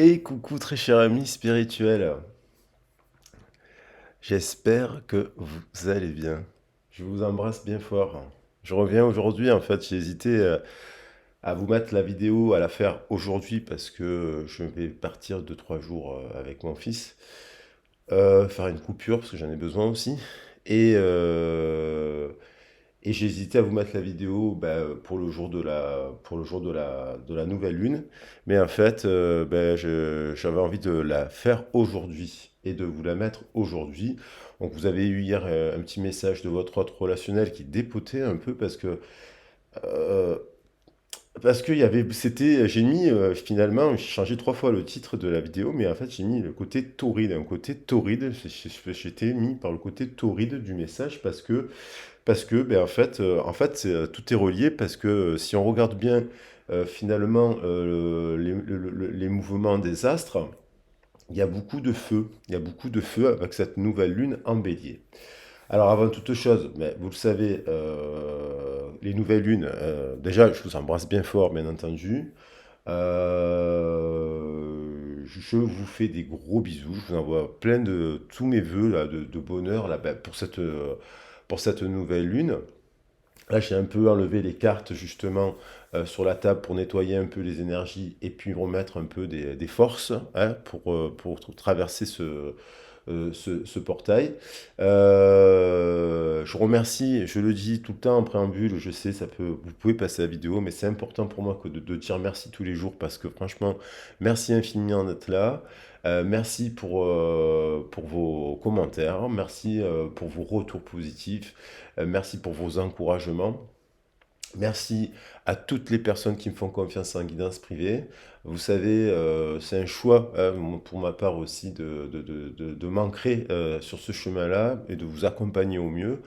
Et coucou très cher ami spirituel, j'espère que vous allez bien. Je vous embrasse bien fort. Je reviens aujourd'hui, en fait, j'ai hésité à vous mettre la vidéo, à la faire aujourd'hui parce que je vais partir 2 3 jours avec mon fils, faire une coupure parce que j'en ai besoin aussi. Et, euh, et j'ai hésité à vous mettre la vidéo pour le jour de la nouvelle lune. Mais en fait, j'avais envie de la faire aujourd'hui et de vous la mettre aujourd'hui. Donc vous avez eu hier un petit message de votre autre relationnel qui dépotait un peu euh, parce que j'ai mis finalement, j'ai changé 3 fois le titre de la vidéo, mais en fait j'ai mis le côté torride, un côté torride. J'étais mis par le côté torride du message parce que, tout est relié parce que si on regarde bien finalement les mouvements des astres, il y a beaucoup de feu. Il y a beaucoup de feu avec cette nouvelle lune en bélier. Alors avant toute chose, mais vous le savez, les nouvelles lunes, déjà je vous embrasse bien fort bien entendu. Je vous fais des gros bisous, je vous envoie plein de tous mes voeux là, de bonheur là, pour cette nouvelle lune. Là, j'ai un peu enlevé les cartes justement sur la table pour nettoyer un peu les énergies et puis remettre un peu des forces hein, pour traverser ce portail. Je remercie, je le dis tout le temps en préambule, je sais, vous pouvez passer la vidéo, mais c'est important pour moi de dire merci tous les jours parce que franchement, merci infiniment d'être là. Merci pour vos commentaires, merci pour vos retours positifs, merci pour vos encouragements. Merci à toutes les personnes qui me font confiance en guidance privée. Vous savez, c'est un choix hein, pour ma part aussi de m'ancrer sur ce chemin-là et de vous accompagner au mieux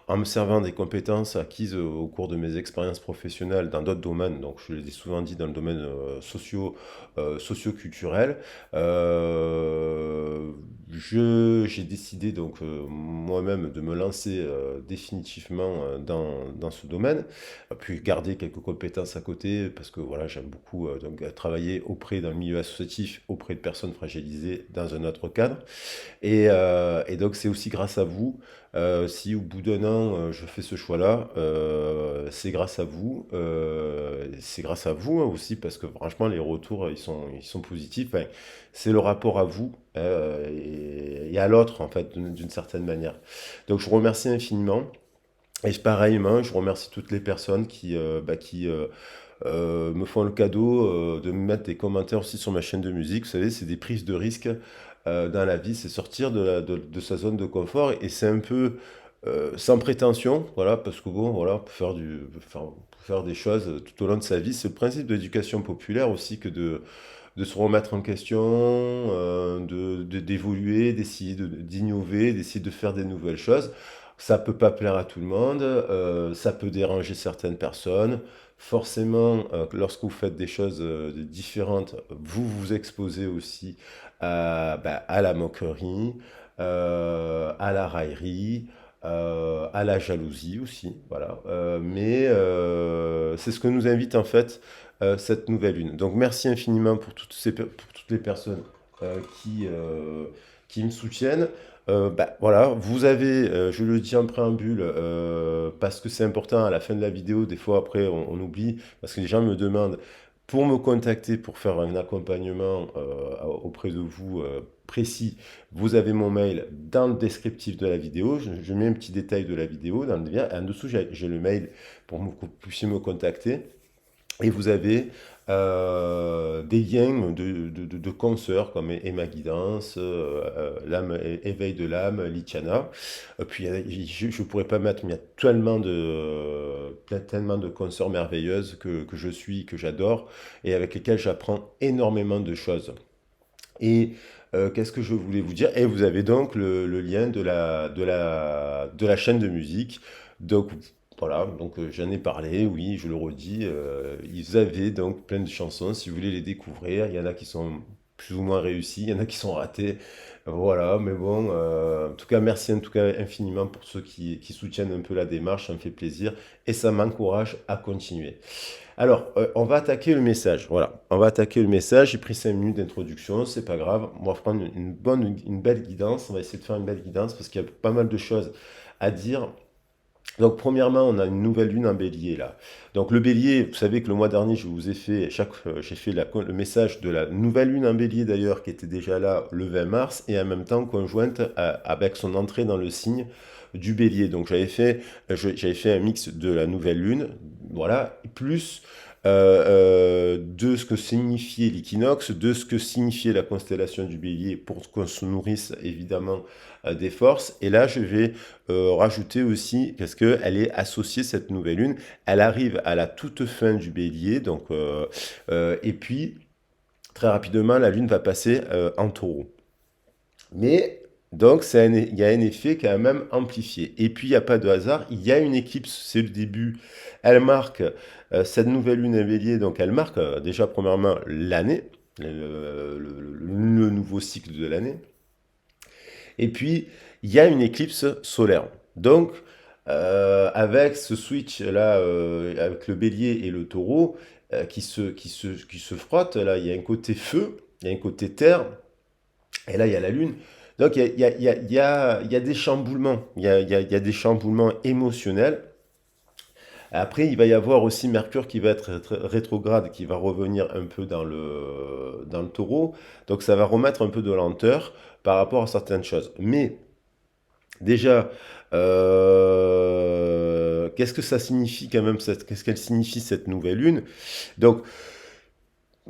en me servant des compétences acquises au cours de mes expériences professionnelles dans d'autres domaines. Donc, je l'ai souvent dit dans le domaine socio-culturel. Euh, j'ai décidé donc moi-même de me lancer définitivement dans ce domaine puis garder quelques compétences à côté parce que voilà, j'aime beaucoup donc, travailler auprès d'un milieu associatif, auprès de personnes fragilisées dans un autre cadre. Et donc c'est aussi grâce à vous, si au bout d'un an je fais ce choix-là, c'est grâce à vous hein, aussi parce que franchement les retours ils sont positifs. Enfin, c'est le rapport à vous et à l'autre en fait d'une certaine manière. Donc je vous remercie infiniment. Et pareillement, je remercie toutes les personnes qui me font le cadeau de me mettre des commentaires aussi sur ma chaîne de musique. Vous savez, c'est des prises de risques dans la vie, c'est sortir de sa zone de confort et c'est un peu sans prétention, voilà, parce que bon, voilà, pour faire des choses tout au long de sa vie, c'est le principe de l'éducation populaire aussi que de se remettre en question, d'évoluer, d'essayer d'innover, d'essayer de faire des nouvelles choses. Ça peut pas plaire à tout le monde, ça peut déranger certaines personnes. Forcément, lorsque vous faites des choses différentes, vous vous exposez aussi à la moquerie, à la raillerie, à la jalousie aussi, voilà. Mais c'est ce que nous invite en fait cette nouvelle lune. Donc merci infiniment pour toutes les personnes qui me soutiennent. Voilà, vous avez, je le dis en préambule, parce que c'est important à la fin de la vidéo, des fois après on oublie, parce que les gens me demandent pour me contacter, pour faire un accompagnement auprès de vous précis, vous avez mon mail dans le descriptif de la vidéo, je mets un petit détail de la vidéo dans le lien, en dessous j'ai le mail pour que vous puissiez me contacter. Et vous avez des liens de consoeurs comme Emma Guidance, Éveil de l'âme, Litiana. Puis je ne pourrais pas mettre, mais il y a tellement de consoeurs merveilleuses que je suis, que j'adore, et avec lesquelles j'apprends énormément de choses. Et qu'est-ce que je voulais vous dire? Et vous avez donc le lien de la chaîne de musique. Donc voilà, donc j'en ai parlé, oui, je le redis. Ils avaient donc plein de chansons, si vous voulez les découvrir. Il y en a qui sont plus ou moins réussies, il y en a qui sont ratées. Voilà, mais bon, en tout cas, merci en tout cas infiniment pour ceux qui soutiennent un peu la démarche, ça me fait plaisir et ça m'encourage à continuer. Alors, on va attaquer le message. Voilà, on va attaquer le message. J'ai pris 5 minutes d'introduction, c'est pas grave. On va prendre une belle guidance. On va essayer de faire une belle guidance parce qu'il y a pas mal de choses à dire. Donc, premièrement, on a une nouvelle lune en bélier là. Donc, le bélier, vous savez que le mois dernier, je vous ai fait, j'ai fait le message de la nouvelle lune en bélier d'ailleurs, qui était déjà là le 20 mars, et en même temps conjointe avec son entrée dans le signe du bélier. Donc, j'avais fait un mix de la nouvelle lune, voilà, plus de ce que signifiait l'équinoxe, de ce que signifiait la constellation du bélier pour qu'on se nourrisse évidemment des forces. Et là, je vais rajouter aussi, parce qu'elle est associée, cette nouvelle lune, elle arrive à la toute fin du bélier, donc, et puis très rapidement, la lune va passer en taureau. Mais donc, il y a un effet quand même amplifié. Et puis, il n'y a pas de hasard, il y a une éclipse, c'est le début. Elle marque, cette nouvelle lune en bélier, donc elle marque déjà premièrement l'année, le nouveau cycle de l'année. Et puis, il y a une éclipse solaire. Donc, avec ce switch-là, avec le bélier et le taureau, qui se frottent, là, il y a un côté feu, il y a un côté terre, et là, il y a la lune. Donc, il y a des chamboulements, il y a des chamboulements émotionnels. Après, il va y avoir aussi Mercure qui va être rétrograde, qui va revenir un peu dans le taureau. Donc, ça va remettre un peu de lenteur par rapport à certaines choses. Mais déjà, qu'est-ce que ça signifie quand même, qu'est-ce qu'elle signifie cette nouvelle lune? Donc,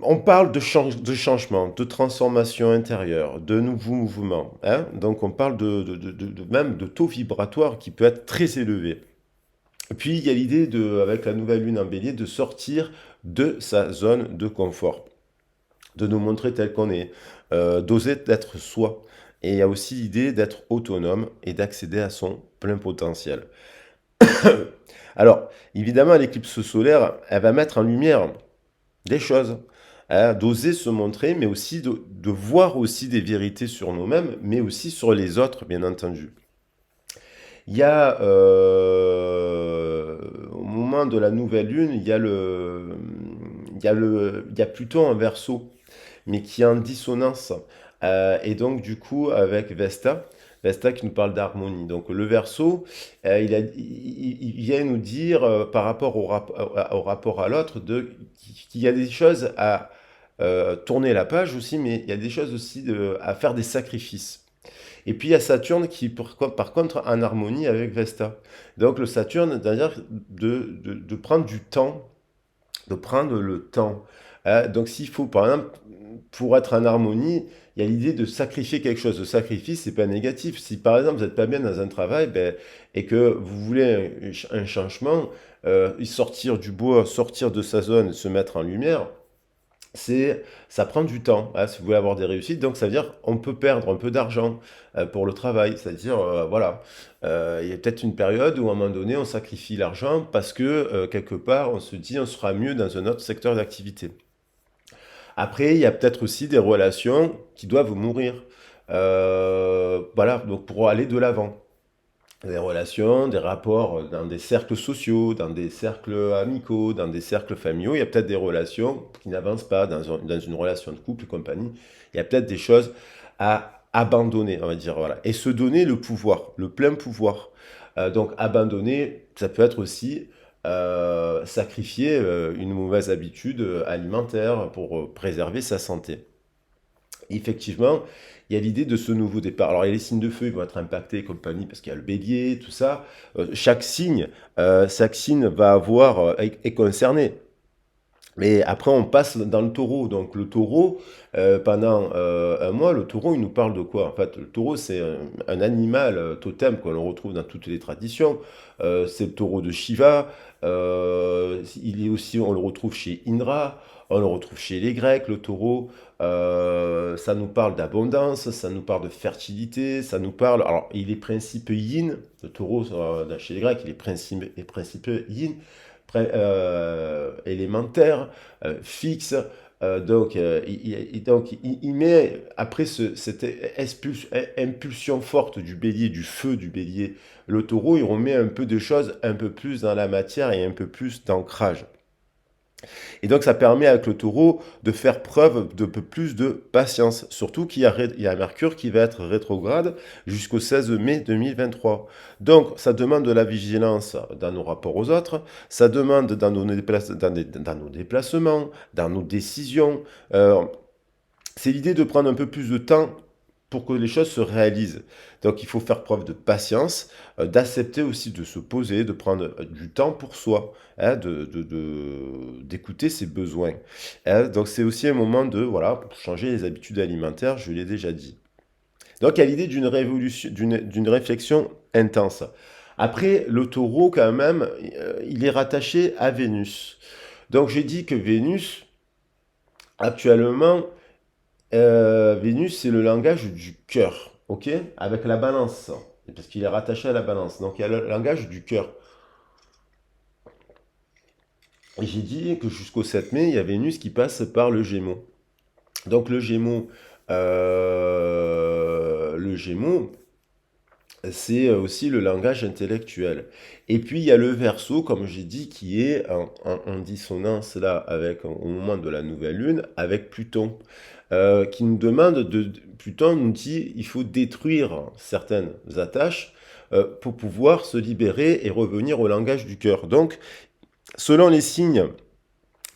on parle de changement, de transformation intérieure, de nouveaux mouvements, hein. Donc, on parle même de taux vibratoire qui peut être très élevé. Et puis, il y a l'idée, avec la nouvelle lune en bélier, de sortir de sa zone de confort, de nous montrer tel qu'on est, d'oser être soi. Et il y a aussi l'idée d'être autonome et d'accéder à son plein potentiel. Alors, évidemment, l'éclipse solaire, elle va mettre en lumière des choses, hein, d'oser se montrer, mais aussi de voir aussi des vérités sur nous-mêmes, mais aussi sur les autres, bien entendu. Il y a, au moment de la nouvelle lune, il y a Pluton en Verseau, mais qui est en dissonance. Et donc, du coup, avec Vesta qui nous parle d'harmonie. Donc, le Verseau, il vient nous dire, par rapport au rapport à l'autre, qu'il y a des choses à tourner la page aussi, mais il y a des choses aussi à faire des sacrifices. Et puis il y a Saturne qui, par contre, en harmonie avec Vesta. Donc le Saturne, c'est-à-dire de prendre du temps, de prendre le temps. Donc s'il faut, par exemple, pour être en harmonie, il y a l'idée de sacrifier quelque chose. Le sacrifice, c'est pas négatif. Si par exemple vous n'êtes pas bien dans un travail ben, et que vous voulez un changement, sortir du bois, sortir de sa zone, se mettre en lumière, ça prend du temps, hein, si vous voulez avoir des réussites. Donc, ça veut dire on peut perdre un peu d'argent pour le travail. C'est-à-dire, voilà, il y a peut-être une période où à un moment donné, on sacrifie l'argent parce que quelque part, on se dit on sera mieux dans un autre secteur d'activité. Après, il y a peut-être aussi des relations qui doivent mourir. Voilà, donc pour aller de l'avant. Des relations, des rapports dans des cercles sociaux, dans des cercles amicaux, dans des cercles familiaux. Il y a peut-être des relations qui n'avancent pas dans une relation de couple et compagnie. Il y a peut-être des choses à abandonner, on va dire. Voilà. Et se donner le pouvoir, le plein pouvoir. Donc abandonner, ça peut être aussi sacrifier une mauvaise habitude alimentaire pour préserver sa santé. Effectivement, il y a l'idée de ce nouveau départ. Alors, il y a les signes de feu, ils vont être impactés et compagnie, parce qu'il y a le bélier, tout ça. Chaque signe va avoir, est concerné. Mais après, on passe dans le taureau. Donc, le taureau, pendant un mois, le taureau, il nous parle de quoi? En fait, le taureau, c'est un animal totem qu'on retrouve dans toutes les traditions. C'est le taureau de Shiva. Il est aussi, on le retrouve chez Indra. On le retrouve chez les Grecs, le taureau. Ça nous parle d'abondance, ça nous parle de fertilité, ça nous parle. Alors, il est principe yin. Le taureau, chez les Grecs, il est principe yin élémentaire, fixe. Il met, après cette impulsion forte du bélier, du feu du bélier, le taureau, il remet un peu de choses un peu plus dans la matière et un peu plus d'ancrage. Et donc, ça permet avec le taureau de faire preuve de peu plus de patience. Surtout qu'il y a Mercure qui va être rétrograde jusqu'au 16 mai 2023. Donc, ça demande de la vigilance dans nos rapports aux autres, ça demande dans dans nos déplacements, dans nos décisions. Euh, c'est l'idée de prendre un peu plus de temps pour que les choses se réalisent. Donc il faut faire preuve de patience, d'accepter aussi de se poser, de prendre du temps pour soi, hein, d'écouter ses besoins. Hein. Donc c'est aussi un moment de voilà, pour changer les habitudes alimentaires, je l'ai déjà dit. Donc il y a l'idée d'une révolution, d'une réflexion intense. Après, le taureau, quand même, il est rattaché à Vénus. Donc j'ai dit que Vénus, actuellement, Vénus, c'est le langage du cœur, ok? Avec la balance, parce qu'il est rattaché à la balance. Donc il y a le langage du cœur. Et j'ai dit que jusqu'au 7 mai, il y a Vénus qui passe par le Gémeaux. Donc le Gémeaux, c'est aussi le langage intellectuel. Et puis il y a le Verseau, comme j'ai dit, qui est en dissonance là avec au moment de la nouvelle lune avec Pluton, qui nous demande Pluton nous dit il faut détruire certaines attaches pour pouvoir se libérer et revenir au langage du cœur. Donc, selon les signes.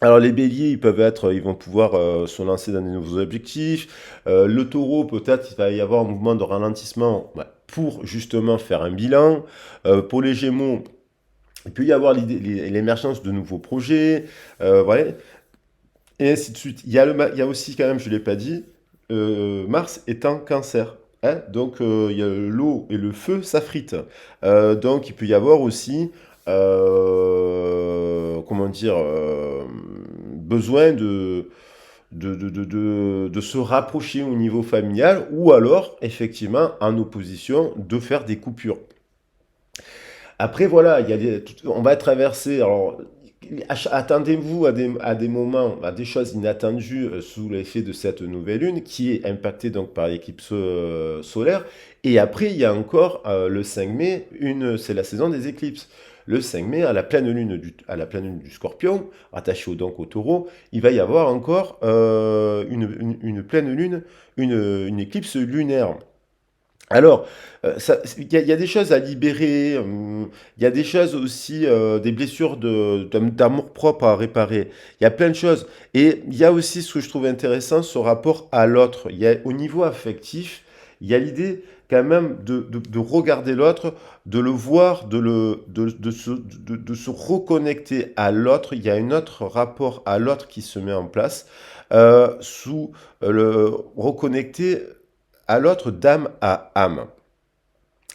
Alors les béliers, ils vont pouvoir se lancer dans des nouveaux objectifs. Le taureau, peut-être, il va y avoir un mouvement de ralentissement pour justement faire un bilan. Pour les gémeaux, il peut y avoir l'émergence de nouveaux projets. Voilà. Et ainsi de suite. Il y a aussi, quand même, je ne l'ai pas dit, Mars est en cancer. Hein. Donc il y a l'eau et le feu s'affritent. Donc il peut y avoir aussi, comment dire, besoin de se rapprocher au niveau familial ou alors, effectivement, en opposition, de faire des coupures. Après, voilà, on va traverser. Alors, attendez-vous à des moments, à des choses inattendues sous l'effet de cette nouvelle lune qui est impactée donc par l'éclipse solaire. Et après, il y a encore le 5 mai, c'est la saison des éclipses. Le 5 mai, à la pleine lune du Scorpion, rattaché donc au Taureau, il va y avoir encore une pleine lune, une éclipse lunaire. Alors, il y a des choses à libérer, il y a des choses aussi, des blessures d'amour-propre à réparer. Il y a plein de choses. Et il y a aussi ce que je trouve intéressant, ce rapport à l'autre. Au niveau affectif, il y a l'idée quand même de regarder l'autre, de le voir, de se reconnecter à l'autre. Il y a un autre rapport à l'autre qui se met en place, sous le reconnecter à l'autre d'âme à âme.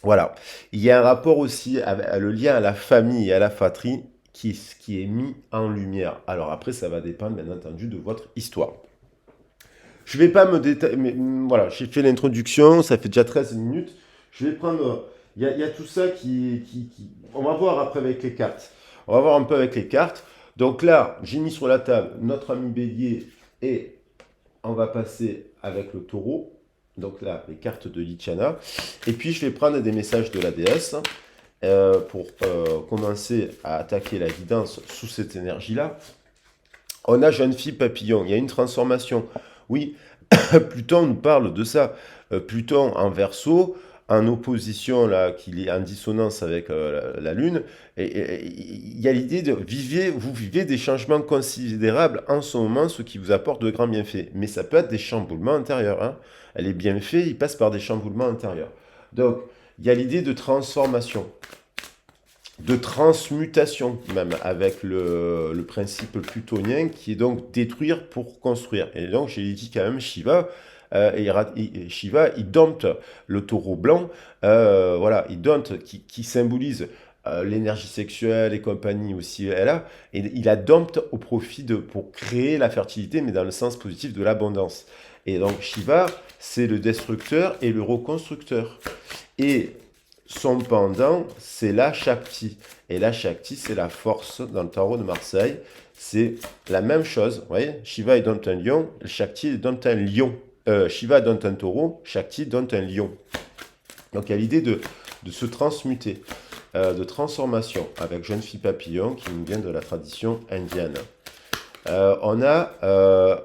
Voilà. Il y a un rapport aussi avec le lien à la famille et à la fratrie qui est mis en lumière. Alors après, ça va dépendre bien entendu de votre histoire. Je ne vais pas me détailler, mais voilà, j'ai fait l'introduction, ça fait déjà 13 minutes. Je vais prendre, il y a tout ça on va voir après avec les cartes. On va voir un peu avec les cartes. Donc là, j'ai mis sur la table notre ami Bélier et on va passer avec le taureau. Donc là, les cartes de Lichana. Et puis, je vais prendre des messages de la déesse pour commencer à attaquer la guidance sous cette énergie-là. On a jeune fille papillon. Il y a une transformation. Oui, Pluton nous parle de ça. Pluton en Verseau, en opposition, là, qu'il est en dissonance avec la Lune. Et il y a l'idée de vous vivez des changements considérables en ce moment, ce qui vous apporte de grands bienfaits. Mais ça peut être des chamboulements intérieurs. Hein. Les bienfaits, ils passent par des chamboulements intérieurs. Donc, il y a l'idée de transformation, de transmutation même, avec le principe plutonien qui est donc détruire pour construire. Et donc, j'ai dit quand même, Shiva, il dompte le taureau blanc, voilà, il dompte, qui symbolise l'énergie sexuelle et compagnie aussi, et il la dompte au profit pour créer la fertilité, mais dans le sens positif de l'abondance. Et donc Shiva, c'est le destructeur et le reconstructeur. Et son pendant, c'est la Shakti. Et la Shakti, c'est la force dans le tarot de Marseille. C'est la même chose. Vous voyez, Shiva est dompte un lion, Shakti est dompte un lion. Shiva donne un taureau, Shakti donne un lion. Donc il y a l'idée de se transmuter, de transformation avec jeune fille papillon qui nous vient de la tradition indienne. On a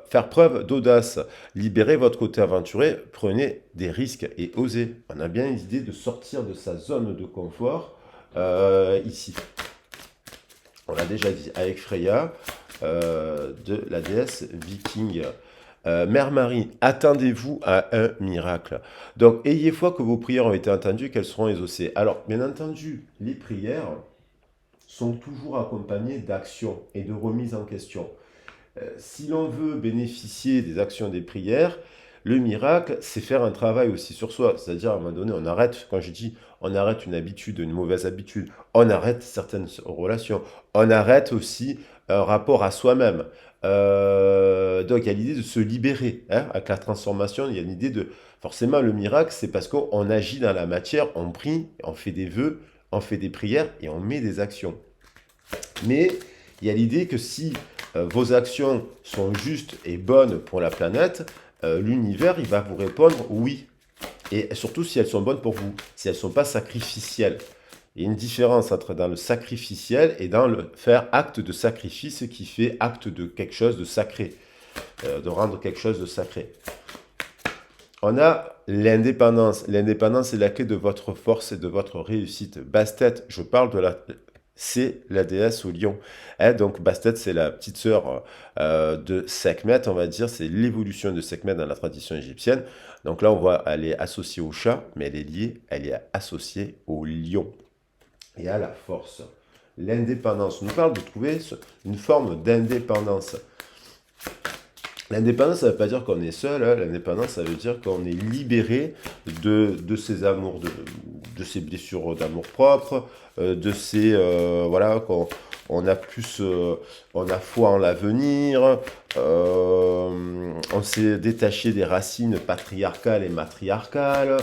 faire preuve d'audace, libérez votre côté aventuré, prenez des risques et osez. On a bien l'idée de sortir de sa zone de confort ici. On l'a déjà dit avec Freya, de la déesse viking. Mère Marie, attendez-vous à un miracle. Donc, ayez foi que vos prières ont été entendues, qu'elles seront exaucées. Alors, bien entendu, les prières sont toujours accompagnées d'actions et de remise en question. Si l'on veut bénéficier des actions des prières, le miracle, c'est faire un travail aussi sur soi. C'est-à-dire, à un moment donné, on arrête, quand je dis on arrête une habitude, une mauvaise habitude, on arrête certaines relations, on arrête aussi un rapport à soi-même. Donc, il y a l'idée de se libérer. Hein, avec la transformation, il y a l'idée de... Forcément, le miracle, c'est parce qu'on agit dans la matière, on prie, on fait des vœux, on fait des prières et on met des actions. Mais il y a l'idée que si vos actions sont justes et bonnes pour la planète, l'univers, il va vous répondre oui. Et surtout si elles sont bonnes pour vous, si elles ne sont pas sacrificielles. Il y a une différence entre dans le sacrificiel et dans le faire acte de sacrifice qui fait acte de quelque chose de sacré, de rendre quelque chose de sacré. On a l'indépendance. L'indépendance est la clé de votre force et de votre réussite. Bastet, je parle de la... C'est la déesse au lion. Hein, donc Bastet, c'est la petite sœur de Sekhmet, on va dire. C'est l'évolution de Sekhmet dans la tradition égyptienne. Donc là, on voit, elle est associée au chat, mais elle est liée, elle est associée au lion et à la force. L'indépendance. On nous parle de trouver une forme d'indépendance. L'indépendance, ça ne veut pas dire qu'on est seul. Hein. L'indépendance, ça veut dire qu'on est libéré de ses amours, de ses blessures d'amour propre, de ses voilà, on a plus, on a foi en l'avenir. On s'est détaché des racines patriarcales et matriarcales.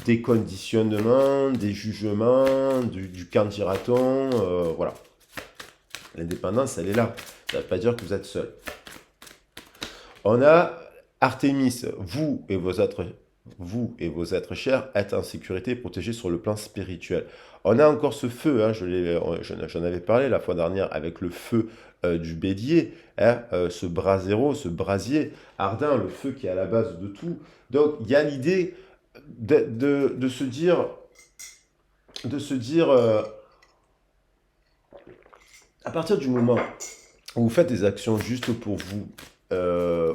Des conditionnements, des jugements, du qu'en dira-t-on, voilà. L'indépendance, elle est là. Ça ne veut pas dire que vous êtes seul. On a Artémis, vous et vos êtres chers êtes en sécurité, protégés sur le plan spirituel. On a encore ce feu, hein, j'en avais parlé la fois dernière avec le feu du bélier, hein, ce brasero, ce brasier ardent, le feu qui est à la base de tout. Donc il y a l'idée de se dire, à partir du moment où vous faites des actions justes pour vous, euh,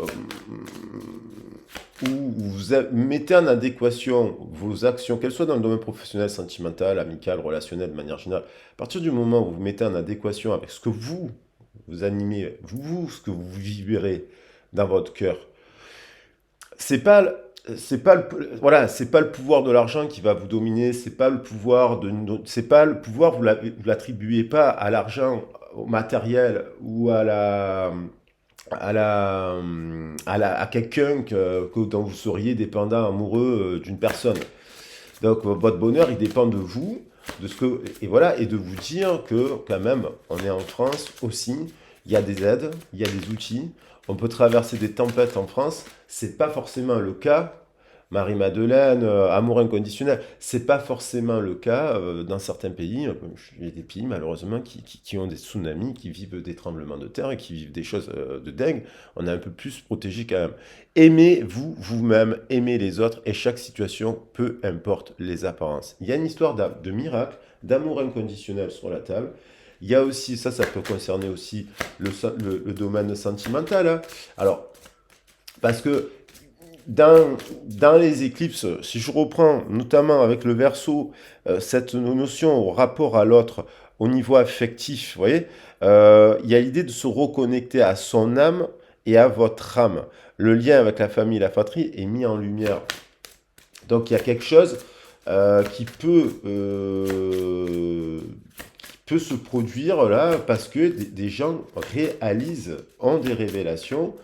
où vous mettez en adéquation vos actions, qu'elles soient dans le domaine professionnel, sentimental, amical, relationnel, de manière générale, à partir du moment où vous mettez en adéquation avec ce que vous animez, ce que vous vibrez dans votre cœur, c'est pas voilà, c'est pas le pouvoir de l'argent qui va vous dominer, c'est pas le pouvoir c'est pas le pouvoir, vous l'attribuez pas à l'argent, au matériel ou à quelqu'un dont vous seriez dépendant amoureux d'une personne. Donc votre bonheur, il dépend de vous, de ce que et voilà, et de vous dire que quand même, on est en France aussi, il y a des aides, il y a des outils, on peut traverser des tempêtes en France. C'est pas forcément le cas. Marie-Madeleine, amour inconditionnel, c'est pas forcément le cas dans certains pays. Il y a des pays malheureusement qui ont des tsunamis, qui vivent des tremblements de terre et qui vivent des choses de dingue. On est un peu plus protégé quand même. Aimez-vous vous-même, aimez les autres et chaque situation, peu importe les apparences. Il y a une histoire de miracle, d'amour inconditionnel sur la table. Il y a aussi, ça peut concerner aussi le domaine sentimental. Hein. Alors, parce que dans les éclipses, si je reprends notamment avec le Verseau, cette notion au rapport à l'autre, au niveau affectif, vous voyez, il y a l'idée de se reconnecter à son âme et à votre âme. Le lien avec la famille et la fratrie est mis en lumière. Donc il y a quelque chose qui peut se produire là parce que des gens réalisent, ont des révélations,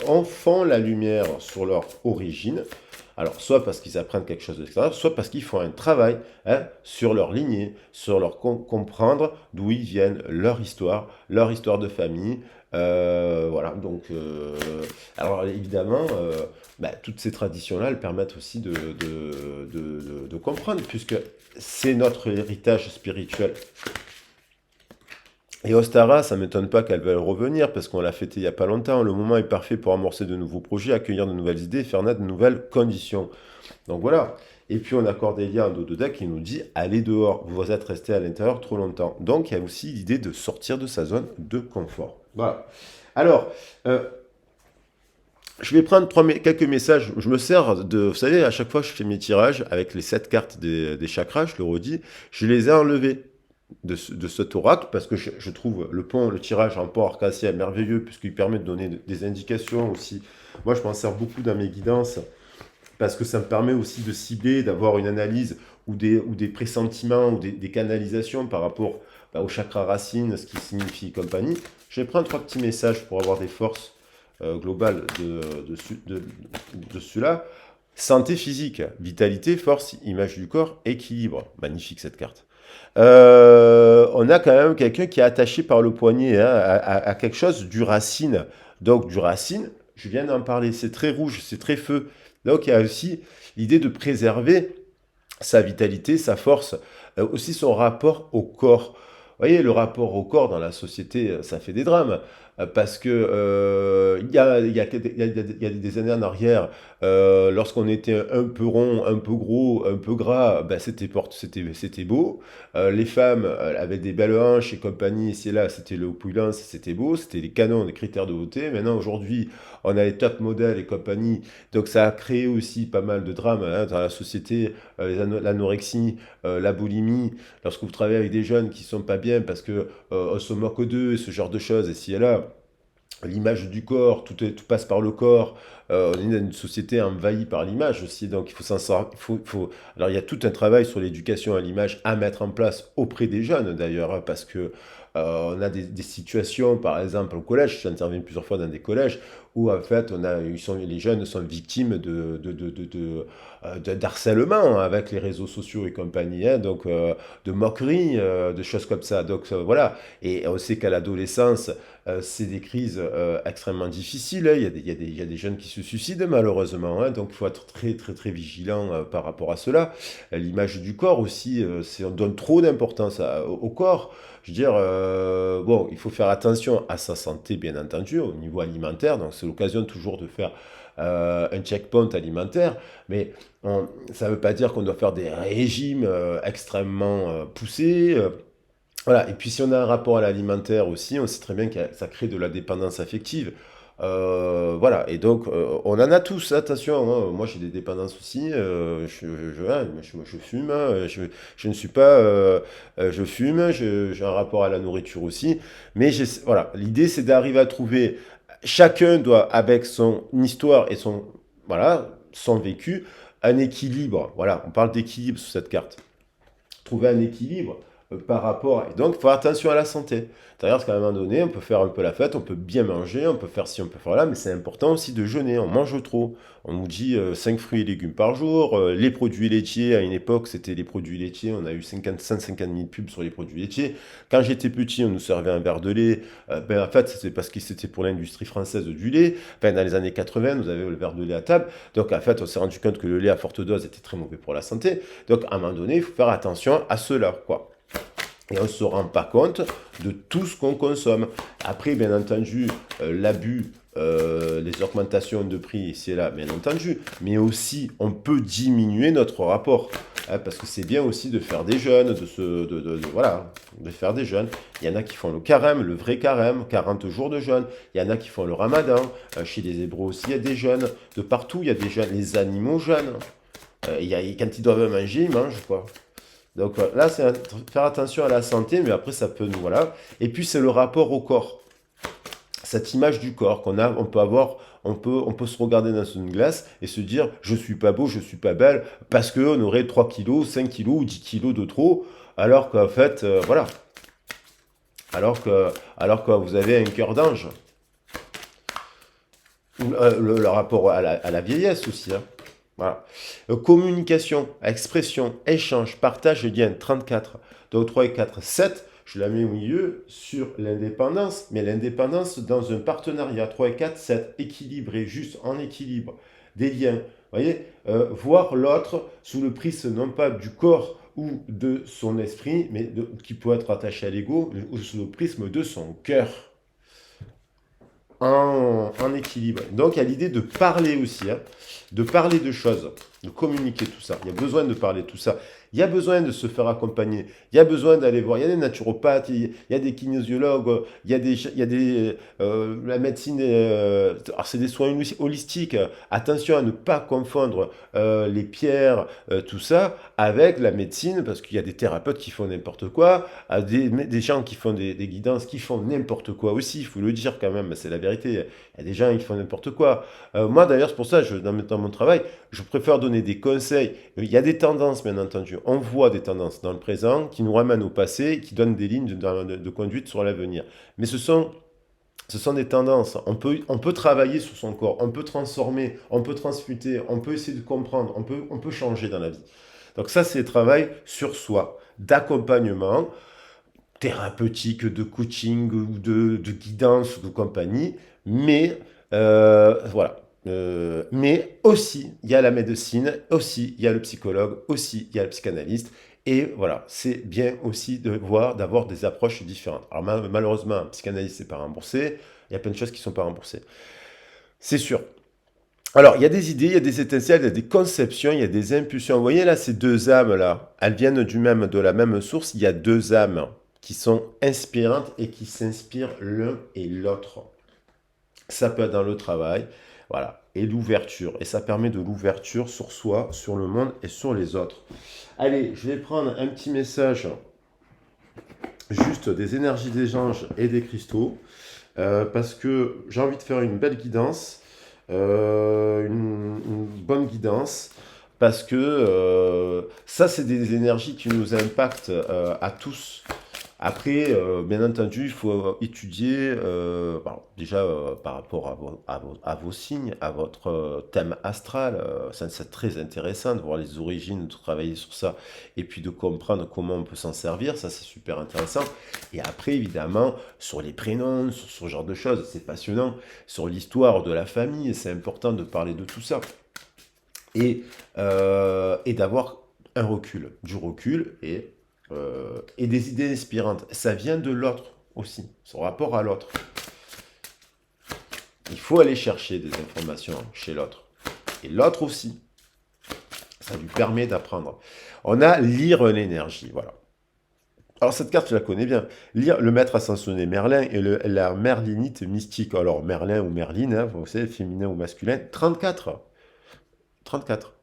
en font la lumière sur leur origine. Alors, soit parce qu'ils apprennent quelque chose de l'extérieur, soit parce qu'ils font un travail sur leur lignée, sur leur comprendre d'où ils viennent, leur histoire de famille. Voilà, donc, alors évidemment, toutes ces traditions-là, elles permettent aussi de comprendre, puisque c'est notre héritage spirituel. Et Ostara, ça ne m'étonne pas qu'elle veuille revenir parce qu'on l'a fêté il n'y a pas longtemps. Le moment est parfait pour amorcer de nouveaux projets, accueillir de nouvelles idées, faire naître de nouvelles conditions. Donc voilà. Et puis on a Cordélia en dos de deck qui nous dit allez dehors, vous êtes resté à l'intérieur trop longtemps. Donc il y a aussi l'idée de sortir de sa zone de confort. Voilà. Alors, je vais prendre quelques messages. Je me sers de. Vous savez, à chaque fois que je fais mes tirages avec les 7 cartes des chakras, je le redis, je les ai enlevés de cet oracle parce que je trouve le tirage en port arc-en-ciel merveilleux puisqu'il permet de donner des indications aussi. Moi, je m'en sers beaucoup dans mes guidances parce que ça me permet aussi de cibler, d'avoir une analyse ou des pressentiments ou des canalisations par rapport au chakra racine, ce qui signifie et compagnie. Je vais prendre 3 petits messages pour avoir des forces globales de celui-là. Santé physique, vitalité, force, image du corps, équilibre. Magnifique cette carte. On a quand même quelqu'un qui est attaché par le poignet, hein, à quelque chose du racine. Donc du racine, je viens d'en parler, c'est très rouge, c'est très feu. Donc il y a aussi l'idée de préserver sa vitalité, sa force, aussi son rapport au corps. Vous voyez, le rapport au corps dans la société, ça fait des drames. Parce que il y a des années en arrière, lorsqu'on était un peu rond, un peu gros, un peu gras, ben c'était beau. Les femmes avaient des belles hanches et compagnie, ici et là, c'était l'opulence, c'était beau, c'était les canons, les critères de beauté. Maintenant, aujourd'hui, on a les top modèles et compagnie. Donc ça a créé aussi pas mal de drames hein, dans la société, l'anorexie, la boulimie, lorsque vous travaillez avec des jeunes qui sont pas bien parce que on se moque d'eux, ce genre de choses, ici et là, l'image du corps, tout passe par le corps. On est dans une société envahie par l'image aussi, donc il faut s'en sortir. Alors il y a tout un travail sur l'éducation à l'image à mettre en place auprès des jeunes d'ailleurs, hein, parce que on a des situations, par exemple au collège, j'interviens plusieurs fois dans des collèges, où en fait les jeunes sont victimes d'harcèlement avec les réseaux sociaux et compagnie, hein, donc de moqueries, de choses comme ça. Donc voilà, et on sait qu'à l'adolescence, c'est des crises extrêmement difficiles, hein. Il y a des jeunes qui se suicident malheureusement, hein. Donc il faut être très très très vigilant par rapport à cela. L'image du corps aussi, on donne trop d'importance au corps. Je veux dire, bon, il faut faire attention à sa santé, bien entendu, au niveau alimentaire. Donc c'est l'occasion toujours de faire un checkpoint alimentaire, mais ça ne veut pas dire qu'on doit faire des régimes extrêmement poussés. Voilà, et puis si on a un rapport à l'alimentaire aussi, on sait très bien que ça crée de la dépendance affective. Voilà, et donc on en a tous, attention, hein. Moi j'ai des dépendances aussi, je fume, hein, je ne suis pas, je fume, j'ai un rapport à la nourriture aussi, mais voilà, l'idée c'est d'arriver à trouver, chacun doit, avec son histoire et voilà, son vécu, un équilibre. Voilà, on parle d'équilibre sur cette carte, trouver un équilibre par rapport. Et donc, il faut faire attention à la santé. C'est-à-dire qu'à un moment donné, on peut faire un peu la fête, on peut bien manger, on peut faire ci, on peut faire là, mais c'est important aussi de jeûner. On mange trop. On nous dit 5 fruits et légumes par jour. Les produits laitiers, à une époque, c'était les produits laitiers. On a eu 50 000 pubs sur les produits laitiers. Quand j'étais petit, on nous servait un verre de lait. Ben, en fait, c'était parce que c'était pour l'industrie française du lait. Enfin, dans les années 80, nous avions le verre de lait à table. Donc, en fait, on s'est rendu compte que le lait à forte dose était très mauvais pour la santé. Donc, à un moment donné, il faut faire attention à cela, quoi. Et on ne se rend pas compte de tout ce qu'on consomme. Après, bien entendu, l'abus, les augmentations de prix ici et là, bien entendu. Mais aussi, on peut diminuer notre rapport. Hein, parce que c'est bien aussi de faire des jeûnes, voilà, de faire des jeûnes. Il y en a qui font le carême, le vrai carême, 40 jours de jeûne. Il y en a qui font le ramadan. Chez les Hébreux aussi, il y a des jeûnes. De partout, il y a des jeûnes. Les animaux jeûnent. Quand ils doivent manger, ils mangent, quoi. Donc là, c'est faire attention à la santé, mais après, ça peut nous. Voilà. Et puis, c'est le rapport au corps. Cette image du corps qu'on a, on peut avoir, on peut se regarder dans une glace et se dire, je suis pas beau, je suis pas belle, parce qu'on aurait 3 kilos, 5 kilos ou 10 kilos de trop, alors qu'en fait, voilà. Alors que vous avez un cœur d'ange. Le rapport à la vieillesse aussi, hein. Voilà. Communication, expression, échange, partage, lien, 34. Donc 3 et 4, 7. Je la mets au milieu sur l'indépendance, mais l'indépendance dans un partenariat. 3 et 4, 7. Équilibré, juste en équilibre. Des liens. Vous voyez, voir l'autre sous le prisme non pas du corps ou de son esprit, mais qui peut être attaché à l'ego, ou sous le prisme de son cœur, en équilibre. Donc il y a l'idée de parler aussi, hein, de parler de choses, de communiquer tout ça. Il y a besoin de parler de tout ça. Il y a besoin de se faire accompagner. Il y a besoin d'aller voir. Il y a des naturopathes, il y a des kinésiologues, la médecine. Alors c'est des soins holistiques. Attention à ne pas confondre les pierres, tout ça, avec la médecine, parce qu'il y a des thérapeutes qui font n'importe quoi, des gens qui font des guidances qui font n'importe quoi aussi. Il faut le dire quand même, c'est la vérité. Il y a des gens qui font n'importe quoi. Moi d'ailleurs, c'est pour ça, dans mon travail, je préfère donner des conseils. Il y a des tendances, bien entendu. On voit des tendances dans le présent qui nous ramènent au passé, qui donnent des lignes de conduite sur l'avenir. Mais ce sont des tendances. On peut travailler sur son corps, on peut transformer, on peut transmuter, on peut essayer de comprendre, on peut changer dans la vie. Donc ça, c'est le travail sur soi, d'accompagnement thérapeutique, de coaching ou de guidance ou de compagnie. Mais voilà. Mais aussi, il y a la médecine, aussi, il y a le psychologue, aussi, il y a le psychanalyste. Et voilà, c'est bien aussi d'avoir des approches différentes. Alors malheureusement, un psychanalyste, c'est pas remboursé. Il y a plein de choses qui sont pas remboursées. C'est sûr. Alors, il y a des idées, il y a des étincelles, il y a des conceptions, il y a des impulsions. Vous voyez là, ces deux âmes-là, elles viennent de la même source. Il y a deux âmes qui sont inspirantes et qui s'inspirent l'un et l'autre. Ça peut être dans le travail, voilà, et l'ouverture. Et ça permet de l'ouverture sur soi, sur le monde et sur les autres. Allez, je vais prendre un petit message juste des énergies des anges et des cristaux, parce que j'ai envie de faire une belle guidance, une bonne guidance, parce que ça, c'est des énergies qui nous impactent à tous. Après, bien entendu, il faut étudier déjà par rapport à vos signes, à votre thème astral. Ça, c'est très intéressant de voir les origines, de travailler sur ça, et puis de comprendre comment on peut s'en servir. Ça, c'est super intéressant. Et après, évidemment, sur les prénoms, sur ce genre de choses, c'est passionnant. Sur l'histoire de la famille, c'est important de parler de tout ça. Et d'avoir un recul, du recul et des idées inspirantes. Ça vient de l'autre aussi, son rapport à l'autre. Il faut aller chercher des informations chez l'autre. Et l'autre aussi. Ça lui permet d'apprendre. On a lire l'énergie, voilà. Alors cette carte, je la connais bien. Lire le maître ascensionné Merlin et la merlinite mystique. Alors Merlin ou Merline, hein, vous savez, féminin ou masculin. 34. 34.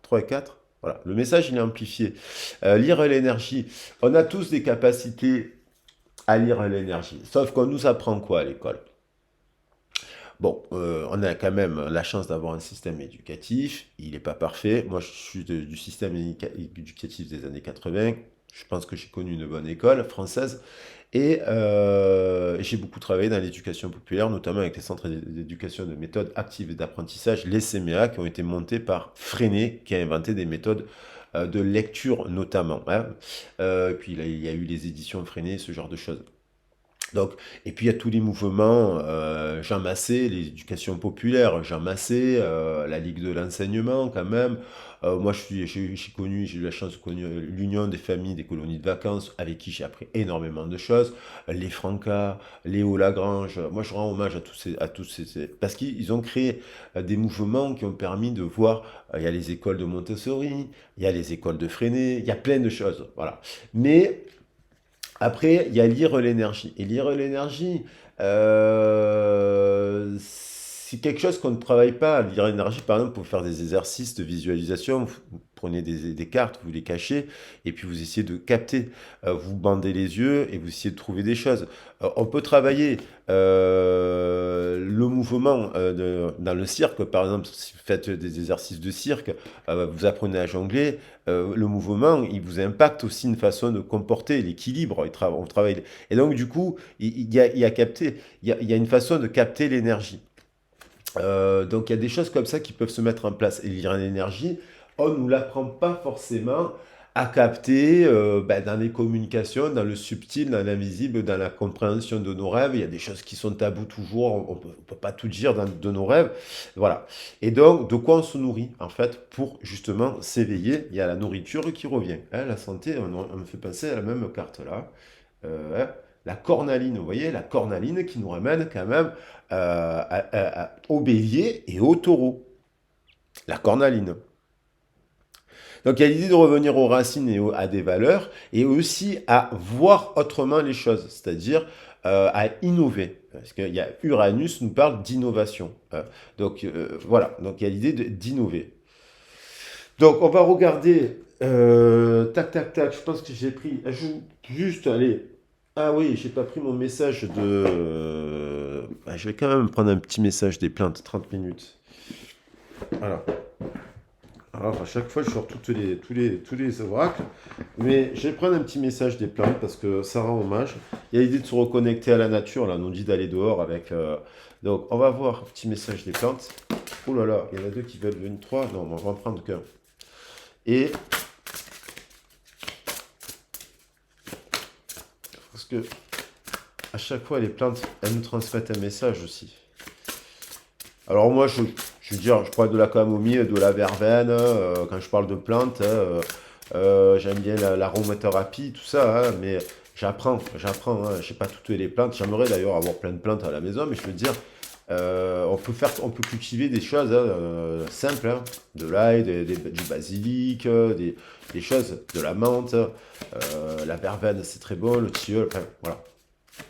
3 et 4. Voilà, le message il est amplifié. Lire l'énergie. On a tous des capacités à lire l'énergie. Sauf qu'on nous apprend quoi à l'école? Bon, on a quand même la chance d'avoir un système éducatif. Il n'est pas parfait. Moi, je suis du système éducatif des années 80. Je pense que j'ai connu une bonne école française. Et j'ai beaucoup travaillé dans l'éducation populaire, notamment avec les centres d'éducation de méthodes actives et d'apprentissage, les CMA, qui ont été montés par Freinet, qui a inventé des méthodes de lecture notamment, hein. Puis là, il y a eu les éditions Freinet, ce genre de choses. Donc, et puis il y a tous les mouvements, Jean Massé, l'éducation populaire, Jean Massé, la Ligue de l'enseignement quand même. Moi, j'ai eu la chance de connaître l'Union des familles des colonies de vacances, avec qui j'ai appris énormément de choses. Les Francas, Léo Lagrange. Moi, je rends hommage parce qu'ils ont créé des mouvements qui ont permis de voir. Il y a les écoles de Montessori, il y a les écoles de Freinet, il y a plein de choses, voilà. Mais après, il y a lire l'énergie. Et lire l'énergie, c'est quelque chose qu'on ne travaille pas. Lire l'énergie, par exemple, pour faire des exercices de visualisation, vous prenez des cartes, vous les cachez, et puis vous essayez de capter. Vous bandez les yeux et vous essayez de trouver des choses. On peut travailler le mouvement dans le cirque, par exemple, si vous faites des exercices de cirque, vous apprenez à jongler, le mouvement, il vous impacte aussi une façon de comporter, l'équilibre, on travaille. Et donc, du coup, il y a une façon de capter l'énergie. Donc, il y a des choses comme ça qui peuvent se mettre en place. Et lire l'énergie, on ne nous l'apprend pas forcément à capter dans les communications, dans le subtil, dans l'invisible, dans la compréhension de nos rêves. Il y a des choses qui sont tabous toujours, on peut pas tout dire de nos rêves. Voilà. Et donc, de quoi on se nourrit, en fait, pour justement s'éveiller? Il y a la nourriture qui revient. Hein, la santé, on me fait penser à la même carte là. Hein, la cornaline, vous voyez, la cornaline qui nous ramène quand même au bélier et au taureau. La cornaline. Donc il y a l'idée de revenir aux racines et à des valeurs, et aussi à voir autrement les choses, c'est-à-dire à innover. Parce qu'il y a Uranus nous parle d'innovation. Hein. Donc voilà, donc il y a l'idée d'innover. Donc on va regarder, tac tac tac, je pense que j'ai pris, juste, allez, ah oui, j'ai pas pris mon message de... je vais quand même prendre un petit message des plantes, 30 minutes. Voilà. Alors, à chaque fois, je sors tous les oracles. Mais je vais prendre un petit message des plantes parce que ça rend hommage. Il y a l'idée de se reconnecter à la nature. Là, on nous dit d'aller dehors avec. Donc, on va voir un petit message des plantes. Oh là là, il y en a deux qui veulent venir. Trois. Non, on va en prendre qu'un. Et. Parce que. À chaque fois, les plantes, elles nous transmettent un message aussi. Alors, moi, je veux dire, je parle de la camomille, de la verveine, quand je parle de plantes, hein, j'aime bien l'aromathérapie, tout ça, hein, mais j'apprends, hein, je sais pas toutes les plantes, j'aimerais d'ailleurs avoir plein de plantes à la maison, mais je veux dire, on peut cultiver des choses hein, simples, hein, de l'ail, du basilic, des choses, de la menthe, la verveine c'est très bon, le tilleul, enfin voilà.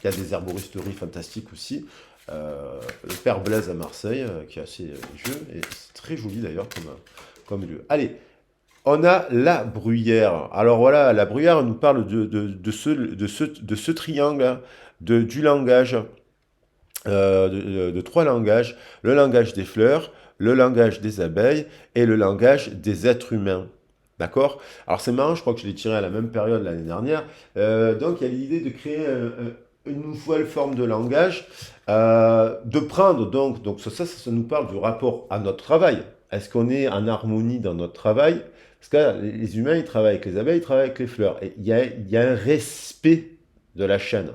Il y a des herboristeries fantastiques aussi. Le Père Blaise à Marseille, qui est assez vieux, et c'est très joli d'ailleurs comme lieu. Allez, on a la bruyère. Alors voilà, la bruyère nous parle de ce triangle, hein, du langage, de trois langages, le langage des fleurs, le langage des abeilles et le langage des êtres humains. D'accord? Alors c'est marrant, je crois que je l'ai tiré à la même période l'année dernière. Donc il y a l'idée de créer une nouvelle forme de langage, de prendre donc ça nous parle du rapport à notre travail. Est-ce qu'on est en harmonie dans notre travail? Parce que les humains, ils travaillent avec les abeilles, ils travaillent avec les fleurs. Et il y a un respect de la chaîne.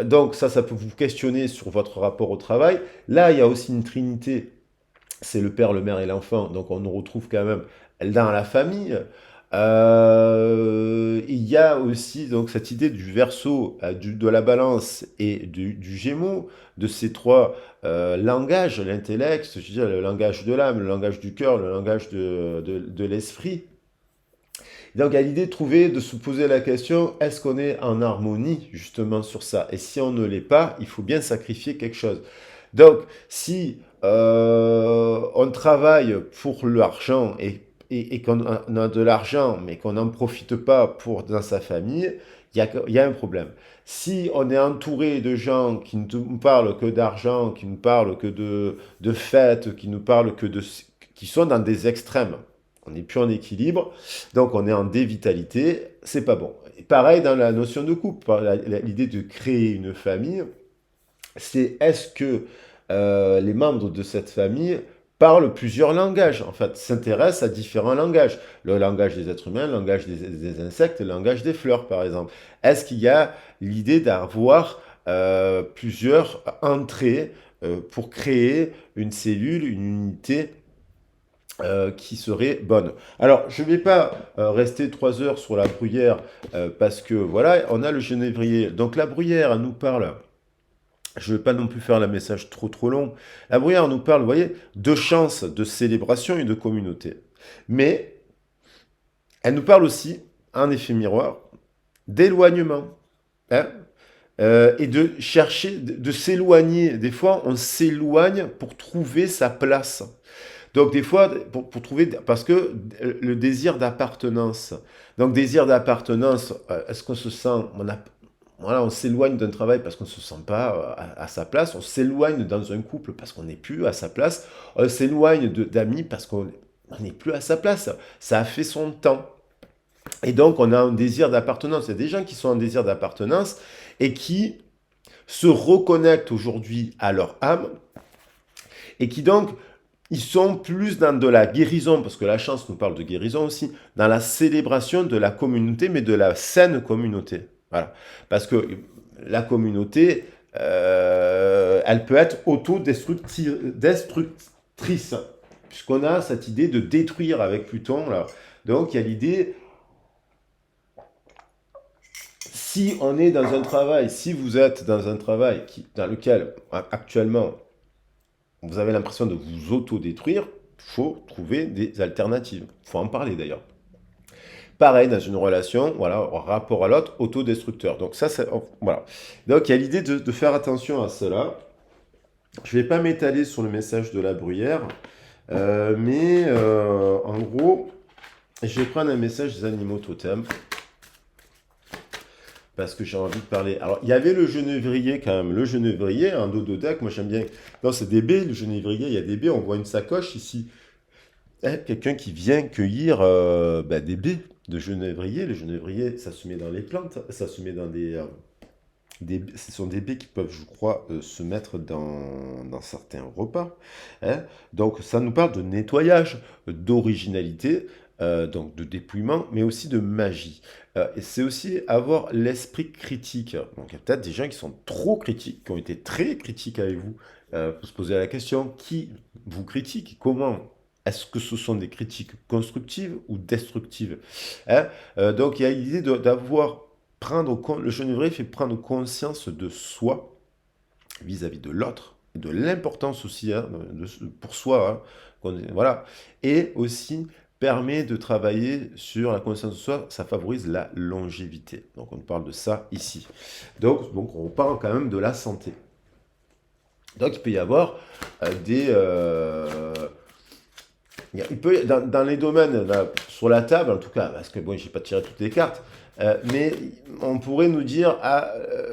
Donc ça peut vous questionner sur votre rapport au travail. Là, il y a aussi une trinité, c'est le père, le mère et l'enfant. Donc on nous retrouve quand même dans la famille. Il y a aussi donc cette idée du Verseau, de la Balance et du Gémeaux, de ces trois langages, l'intellect, je veux dire, le langage de l'âme, le langage du cœur, le langage de l'esprit. Donc, il y a l'idée de trouver, de se poser la question, est-ce qu'on est en harmonie justement sur ça? Et si on ne l'est pas, il faut bien sacrifier quelque chose. Donc, si on travaille pour l'argent et qu'on a de l'argent, mais qu'on n'en profite pas pour dans sa famille, il y a un problème. Si on est entouré de gens qui ne nous parlent que d'argent, qui ne parlent que de fêtes, qui nous parlent que de, qui sont dans des extrêmes, on n'est plus en équilibre, donc on est en dévitalité, c'est pas bon. Et pareil dans la notion de couple, l'idée de créer une famille, c'est est-ce que les membres de cette famille parlent plusieurs langages, en fait, s'intéressent à différents langages. Le langage des êtres humains, le langage des insectes, le langage des fleurs, par exemple. Est-ce qu'il y a l'idée d'avoir plusieurs entrées pour créer une cellule, une unité qui serait bonne. Alors, je ne vais pas rester 3 heures sur la bruyère parce que voilà, on a le genévrier. Donc la bruyère, elle nous parle. Je ne vais pas non plus faire le message trop long. La bruyère nous parle, vous voyez, de chance, de célébration et de communauté. Mais elle nous parle aussi, en effet miroir, d'éloignement. Hein, et de chercher, de s'éloigner. Des fois, on s'éloigne pour trouver sa place. Donc des fois, pour trouver, parce que le désir d'appartenance, donc désir d'appartenance, est-ce qu'on se sent, voilà, on s'éloigne d'un travail parce qu'on ne se sent pas à sa place, on s'éloigne dans un couple parce qu'on n'est plus à sa place, on s'éloigne d'amis parce qu'on n'est plus à sa place, ça a fait son temps. Et donc on a un désir d'appartenance, il y a des gens qui sont en désir d'appartenance et qui se reconnectent aujourd'hui à leur âme et qui donc Ils sont plus dans de la guérison, parce que la chance nous parle de guérison aussi, dans la célébration de la communauté, mais de la saine communauté. Voilà. Parce que la communauté, elle peut être autodestructrice, puisqu'on a cette idée de détruire avec Pluton. Là. Donc il y a l'idée, si on est dans un travail, si vous êtes dans un travail dans lequel actuellement vous avez l'impression de vous autodétruire, il faut trouver des alternatives. Il faut en parler d'ailleurs. Pareil, dans une relation, voilà, rapport à l'autre, autodestructeur. Donc ça, c'est, voilà. Donc il y a l'idée de faire attention à cela. Je ne vais pas m'étaler sur le message de la bruyère, mais en gros, je vais prendre un message des animaux totems. Parce que j'ai envie de parler. Alors, il y avait le genévrier quand même. Le genévrier, un dododac, moi j'aime bien. Non, c'est des baies, le genévrier, il y a des baies. On voit une sacoche ici. Quelqu'un qui vient cueillir des baies de genévrier. Le genévrier, ça se met dans les plantes. Ça se met dans ce sont des baies qui peuvent, je crois, se mettre dans certains repas. Hein. Donc, ça nous parle de nettoyage, d'originalité, donc de dépouillement, mais aussi de magie. Et c'est aussi avoir l'esprit critique. Donc, il y a peut-être des gens qui sont trop critiques, qui ont été très critiques avec vous. Il faut se poser la question, qui vous critique? Comment? Est-ce que ce sont des critiques constructives ou destructives? Hein. Donc, il y a l'idée d'avoir le genévrier fait prendre conscience de soi vis-à-vis de l'autre, de l'importance aussi hein, pour soi, hein, voilà, et aussi permet de travailler sur la conscience de soi, ça favorise la longévité. Donc on parle de ça ici. Donc on parle quand même de la santé. Donc il peut y avoir il peut, dans les domaines, là, sur la table en tout cas, parce que bon, j'ai pas tiré toutes les cartes, mais on pourrait nous dire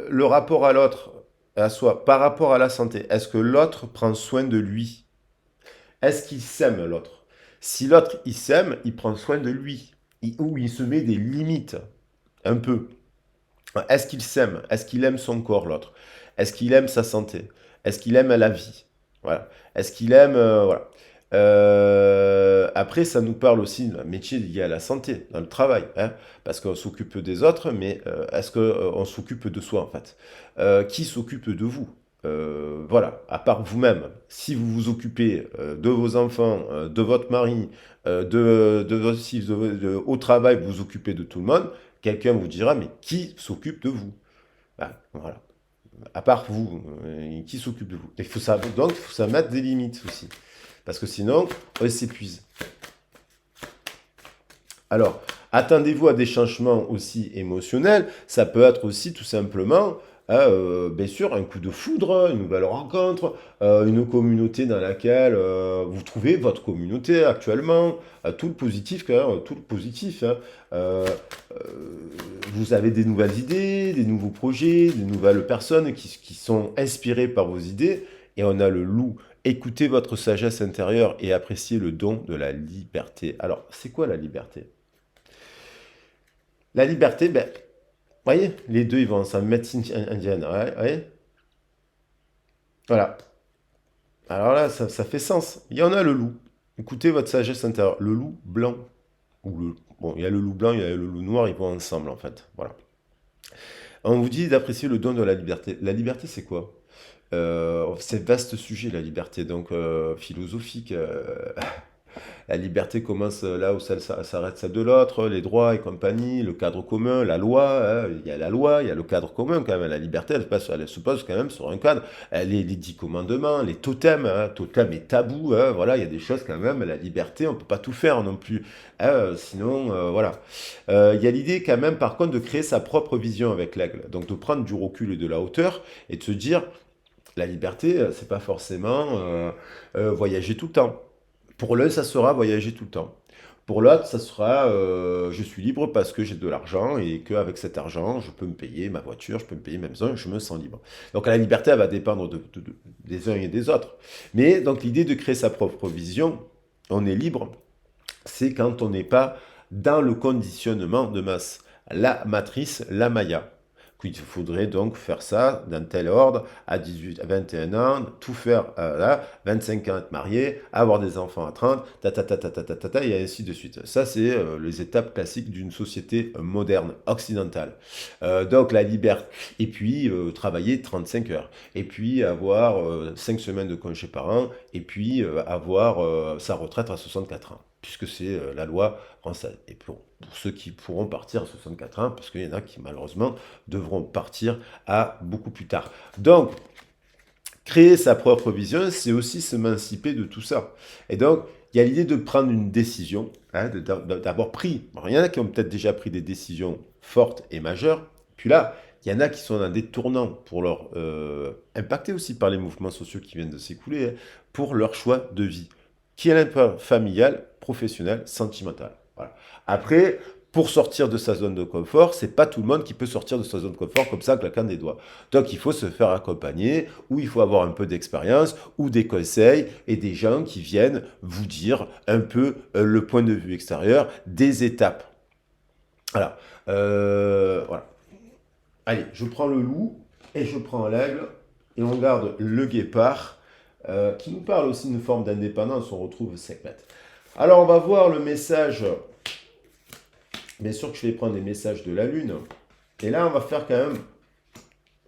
le rapport à l'autre, à soi, par rapport à la santé. Est-ce que l'autre prend soin de lui? Est-ce qu'il s'aime l'autre? Si l'autre il s'aime, il prend soin de lui, ou il se met des limites, un peu. Est-ce qu'il s'aime? Est-ce qu'il aime son corps l'autre? Est-ce qu'il aime sa santé? Est-ce qu'il aime la vie? Voilà. Est-ce qu'il aime voilà. Après, ça nous parle aussi d'un métier lié à la santé, dans le travail, hein, parce qu'on s'occupe des autres, mais est-ce qu'on s'occupe de soi en fait? Qui s'occupe de vous? Voilà, à part vous-même, si vous vous occupez de vos enfants, de votre mari, de votre fils, au travail, vous vous occupez de tout le monde, quelqu'un vous dira, mais qui s'occupe de vous? Ah, voilà. À part vous, qui s'occupe de vous? Donc, il faut ça mettre des limites aussi. Parce que sinon, on s'épuise. Alors, attendez-vous à des changements aussi émotionnels. Ça peut être aussi tout simplement, bien sûr, un coup de foudre, une nouvelle rencontre, une communauté dans laquelle vous trouvez votre communauté actuellement, tout le positif, quand même, tout le positif. Hein. Vous avez des nouvelles idées, des nouveaux projets, des nouvelles personnes qui sont inspirées par vos idées. Et on a le loup. Écoutez votre sagesse intérieure et appréciez le don de la liberté. Alors, c'est quoi la liberté? La liberté, ben, vous voyez, les deux, ils vont ensemble. Médecine indienne, ouais, ouais. Voilà. Alors là, ça fait sens. Il y en a le loup. Écoutez votre sagesse intérieure. Le loup blanc. Bon, il y a le loup blanc, il y a le loup noir, ils vont ensemble, en fait. Voilà. On vous dit d'apprécier le don de la liberté. La liberté, c'est quoi? C'est vaste sujet, la liberté, donc philosophique. La liberté commence là où ça s'arrête celle de l'autre, les droits et compagnie, le cadre commun, la loi. Hein, il y a la loi, il y a le cadre commun quand même. La liberté, elle se pose quand même sur un cadre. Les 10 commandements, les totems, hein, totem et tabou. Hein, voilà, il y a des choses quand même. La liberté, on peut pas tout faire non plus. Hein, sinon, voilà. Il y a l'idée quand même, par contre, de créer sa propre vision avec l'aigle. Donc de prendre du recul et de la hauteur et de se dire, la liberté, c'est pas forcément voyager tout le temps. Pour l'un, ça sera voyager tout le temps. Pour l'autre, ça sera je suis libre parce que j'ai de l'argent et qu'avec cet argent, je peux me payer ma voiture, je peux me payer ma maison et je me sens libre. Donc la liberté, elle va dépendre des uns et des autres. Mais donc l'idée de créer sa propre vision, on est libre, c'est quand on n'est pas dans le conditionnement de masse. La matrice, la Maya. qu'il faudrait donc faire ça dans tel ordre, à 18, à 21 ans, tout faire là, 25 ans être marié, avoir des enfants à 30, et ainsi de suite. Ça, c'est les étapes classiques d'une société moderne, occidentale. Donc la liberté, et puis travailler 35 heures, et puis avoir 5 semaines de congé par an, et puis avoir sa retraite à 64 ans, puisque c'est la loi française. Et pour ceux qui pourront partir à 64 ans, parce qu'il y en a qui malheureusement devront partir à beaucoup plus tard. Donc, créer sa propre vision, c'est aussi s'émanciper de tout ça. Et donc, il y a l'idée de prendre une décision, hein, d'avoir pris. Alors, il y en a qui ont peut-être déjà pris des décisions fortes et majeures. Puis là, il y en a qui sont dans des tournants pour leur impactés aussi par les mouvements sociaux qui viennent de s'écouler, hein, pour leur choix de vie, qui est l'impact familial, professionnel, sentimental. Voilà. Après, pour sortir de sa zone de confort, c'est pas tout le monde qui peut sortir de sa zone de confort comme ça, claquant des doigts. Donc il faut se faire accompagner, ou il faut avoir un peu d'expérience, ou des conseils, et des gens qui viennent vous dire un peu le point de vue extérieur des étapes. Voilà. Voilà. Allez, je prends le loup, et je prends l'aigle, et on garde le guépard, qui nous parle aussi d'une forme d'indépendance, on retrouve Sekhmet. Alors on va voir le message. Bien sûr que je vais prendre les messages de la Lune. Et là, on va faire quand même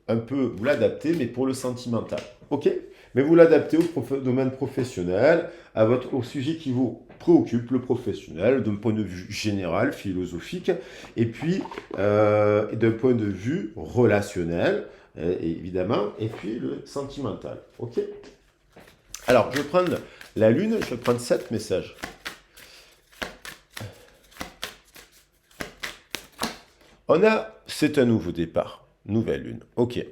un peu, vous l'adapter, mais pour le sentimental. OK? Mais vous l'adaptez au domaine professionnel, au sujet qui vous préoccupe, le professionnel, d'un point de vue général, philosophique, et puis d'un point de vue relationnel, évidemment, et puis le sentimental. OK? Alors, je vais prendre la Lune, je vais prendre 7 messages. C'est un nouveau départ, nouvelle lune. Ok,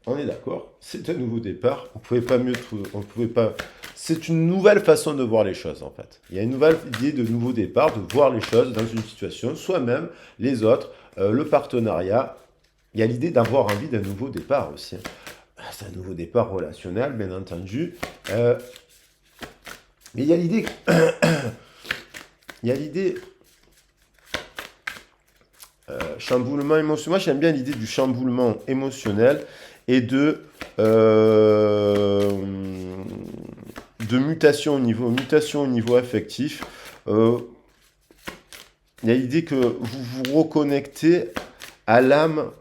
on est d'accord, c'est un nouveau départ. On pouvait pas mieux, on pouvait pas. C'est une nouvelle façon de voir les choses en fait. Il y a une nouvelle idée de nouveau départ, de voir les choses dans une situation, soi-même, les autres, le partenariat. Il y a l'idée d'avoir envie d'un nouveau départ aussi, hein. C'est un nouveau départ relationnel, bien entendu. Mais il y a l'idée, il y a l'idée. Chamboulement émotionnel. Moi, j'aime bien l'idée du chamboulement émotionnel et de mutation au niveau affectif. Il y a l'idée que vous vous reconnectez à l'âme,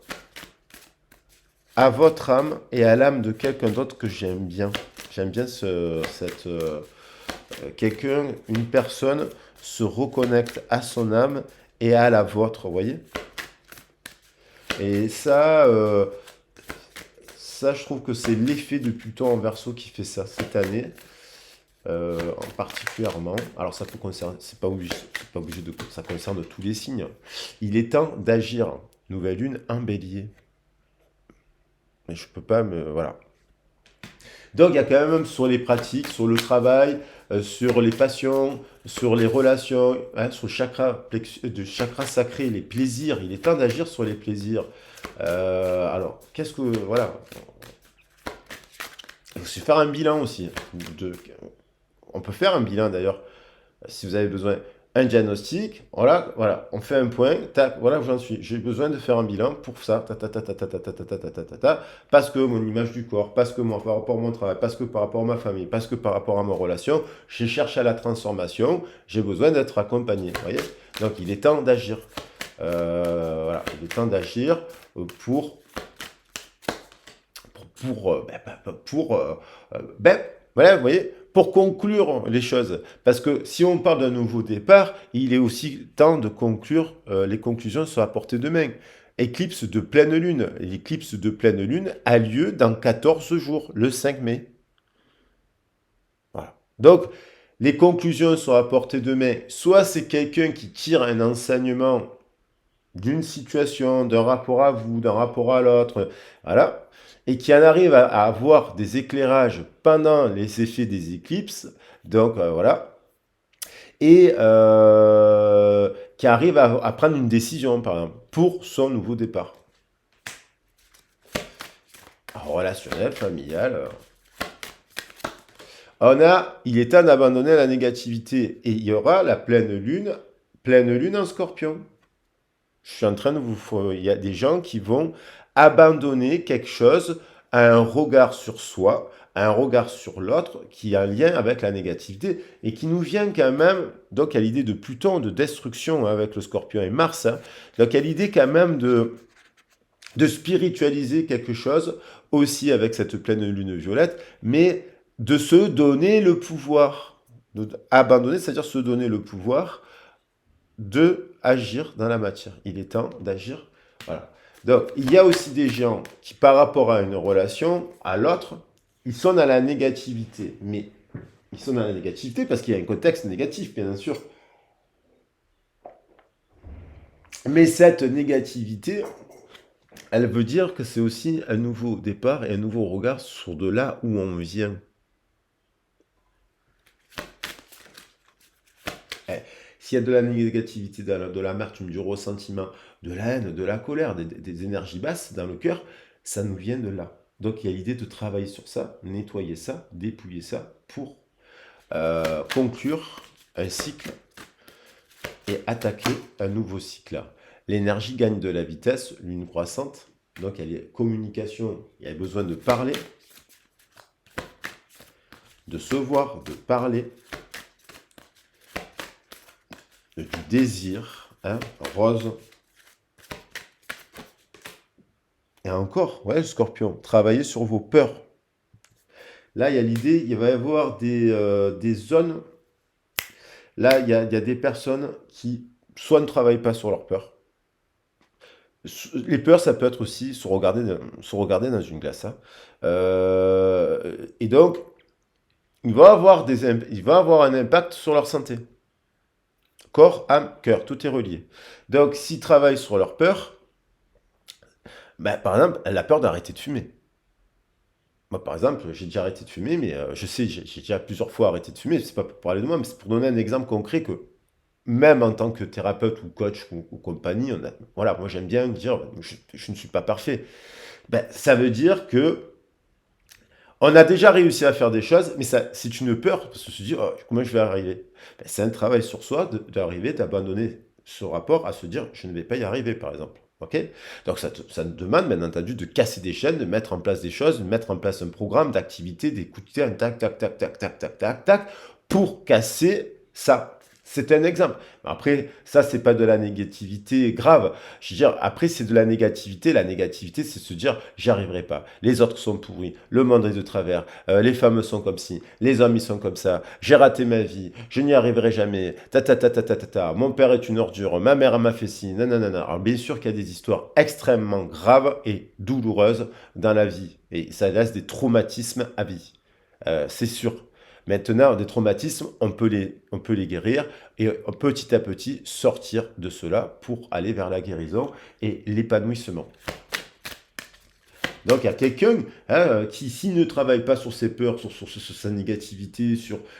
à votre âme et à l'âme de quelqu'un d'autre que j'aime bien. J'aime bien quelqu'un, une personne se reconnecte à son âme et à la vôtre, vous voyez? Et ça, je trouve que c'est l'effet de Pluton en Verseau qui fait ça cette année, en particulièrement. Alors ça peut concerner, c'est pas obligé ça concerne tous les signes. Il est temps d'agir. Nouvelle lune en Bélier. Mais je peux pas me, voilà. Donc il y a quand même sur les pratiques, sur le travail, sur les passions, sur les relations, hein, sur le chakra sacré, les plaisirs. Il est temps d'agir sur les plaisirs. Alors, voilà. Il faut se faire un bilan aussi. On peut faire un bilan d'ailleurs, si vous avez besoin. Un diagnostic, voilà, on fait un point, tac, voilà où j'en suis. J'ai besoin de faire un bilan pour ça, parce que mon image du corps, parce que par rapport à mon travail, parce que par rapport à ma famille, parce que par rapport à ma relation, je cherche à la transformation, j'ai besoin d'être accompagné, vous voyez. Donc il est temps d'agir. Voilà, il est temps d'agir voilà, vous voyez, pour conclure les choses. Parce que si on parle d'un nouveau départ, il est aussi temps de conclure, les conclusions sont à portée de main. Éclipse de pleine lune. L'éclipse de pleine lune a lieu dans 14 jours, le 5 mai. Voilà. Donc, les conclusions sont à portée de main. Soit c'est quelqu'un qui tire un enseignement d'une situation, d'un rapport à vous, d'un rapport à l'autre, voilà, et qui en arrive à avoir des éclairages pendant les effets des éclipses, donc voilà, et qui arrive à prendre une décision, par exemple, pour son nouveau départ. Relationnel, familial. Il est temps d'abandonner la négativité, et il y aura la pleine lune en Scorpion. Je suis en train de il y a des gens qui vont abandonner quelque chose à un regard sur soi, à un regard sur l'autre, qui a un lien avec la négativité, et qui nous vient quand même, donc à l'idée de Pluton, de destruction avec le Scorpion et Mars, hein, donc à l'idée quand même de spiritualiser quelque chose, aussi avec cette pleine lune violette, mais de se donner le pouvoir. Abandonner, c'est-à-dire se donner le pouvoir de agir dans la matière. Il est temps d'agir. Voilà. Donc, il y a aussi des gens qui, par rapport à une relation, à l'autre, ils sont dans la négativité. Mais ils sont dans la négativité parce qu'il y a un contexte négatif, bien sûr. Mais cette négativité, elle veut dire que c'est aussi un nouveau départ et un nouveau regard sur de là où on vient. Eh, s'il y a de la négativité, de l'amertume, du ressentiment, de la haine, de la colère, des énergies basses dans le cœur, ça nous vient de là. Donc il y a l'idée de travailler sur ça, nettoyer ça, dépouiller ça pour conclure un cycle et attaquer un nouveau cycle. L'énergie gagne de la vitesse, lune croissante, donc il y a communication, il y a besoin de parler, de se voir, de parler, du désir, hein, rose. Et encore, ouais, Scorpion, travaillez sur vos peurs. Là, il y a l'idée, il va y avoir des zones. Là, il y a des personnes qui soit ne travaillent pas sur leurs peurs. Les peurs, ça peut être aussi se regarder dans une glace, hein. Et donc, il va avoir un impact sur leur santé. Corps, âme, cœur, tout est relié. Donc, s'ils travaillent sur leurs peurs, ben, par exemple, la peur d'arrêter de fumer. Moi, par exemple, j'ai déjà arrêté de fumer, mais je sais, j'ai déjà plusieurs fois arrêté de fumer. C'est pas pour parler de moi, mais c'est pour donner un exemple concret que même en tant que thérapeute ou coach ou compagnie, voilà, moi j'aime bien dire, je ne suis pas parfait. Ben, ça veut dire que on a déjà réussi à faire des choses, mais ça, c'est une peur, parce que se dire, oh, comment je vais arriver? Ben, c'est un travail sur soi d'arriver, d'abandonner ce rapport à se dire, je ne vais pas y arriver, par exemple. Ok. Donc ça nous demande, bien entendu, de casser des chaînes, de mettre en place des choses, de mettre en place un programme d'activité, d'écouter un tac, tac, tac, tac, tac, tac, tac, tac, pour casser ça. C'est un exemple. Après, ça, c'est pas de la négativité grave. Je veux dire, après, c'est de la négativité. La négativité, c'est se dire, j'y arriverai pas. Les autres sont pourris. Le monde est de travers. Les femmes sont comme ci. Les hommes, ils sont comme ça. J'ai raté ma vie. Je n'y arriverai jamais. Ta ta ta ta ta ta ta. Mon père est une ordure. Ma mère m'a fait ci. Nanana. Alors, bien sûr qu'il y a des histoires extrêmement graves et douloureuses dans la vie. Et ça laisse des traumatismes à vie. C'est sûr. Maintenant, des traumatismes, on peut les guérir et petit à petit sortir de cela pour aller vers la guérison et l'épanouissement. Donc il y a quelqu'un qui, s'il ne travaille pas sur ses peurs, sur sa négativité,